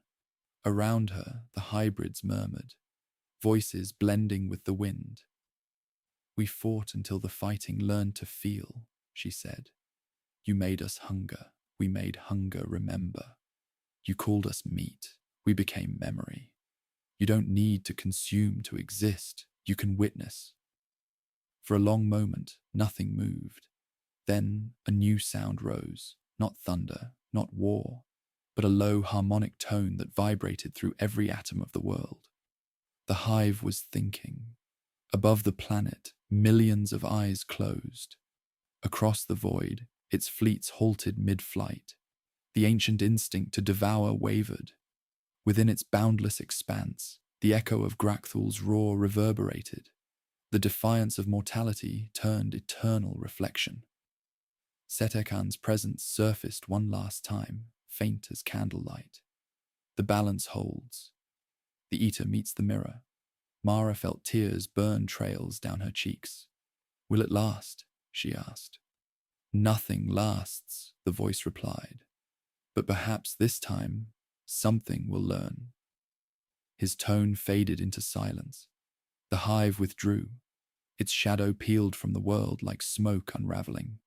Around her, the hybrids murmured, voices blending with the wind. "We fought until the fighting learned to feel," she said. "You made us hunger. We made hunger remember. You called us meat. We became memory. You don't need to consume to exist. You can witness." For a long moment, nothing moved. Then a new sound rose, not thunder, not war, but a low harmonic tone that vibrated through every atom of the world. The hive was thinking. Above the planet, millions of eyes closed. Across the void, its fleets halted mid-flight. The ancient instinct to devour wavered. Within its boundless expanse, the echo of Grakthul's roar reverberated. The defiance of mortality turned eternal reflection. Setek-An's presence surfaced one last time, faint as candlelight. The balance holds. The eater meets the mirror. Mara felt tears burn trails down her cheeks. "Will it last?" she asked. "Nothing lasts," the voice replied. "But perhaps this time, something will learn." His tone faded into silence. The hive withdrew. Its shadow peeled from the world like smoke unraveling,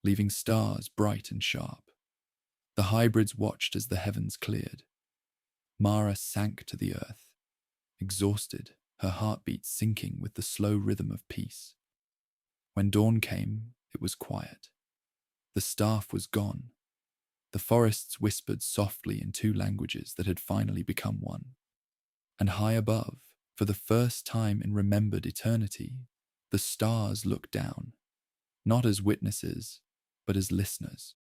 leaving stars bright and sharp. The hybrids watched as the heavens cleared. Mara sank to the earth, exhausted, her heartbeat sinking with the slow rhythm of peace. When dawn came, it was quiet. The staff was gone. The forests whispered softly in two languages that had finally become one. And high above, for the first time in remembered eternity, the stars looked down, not as witnesses, but as listeners.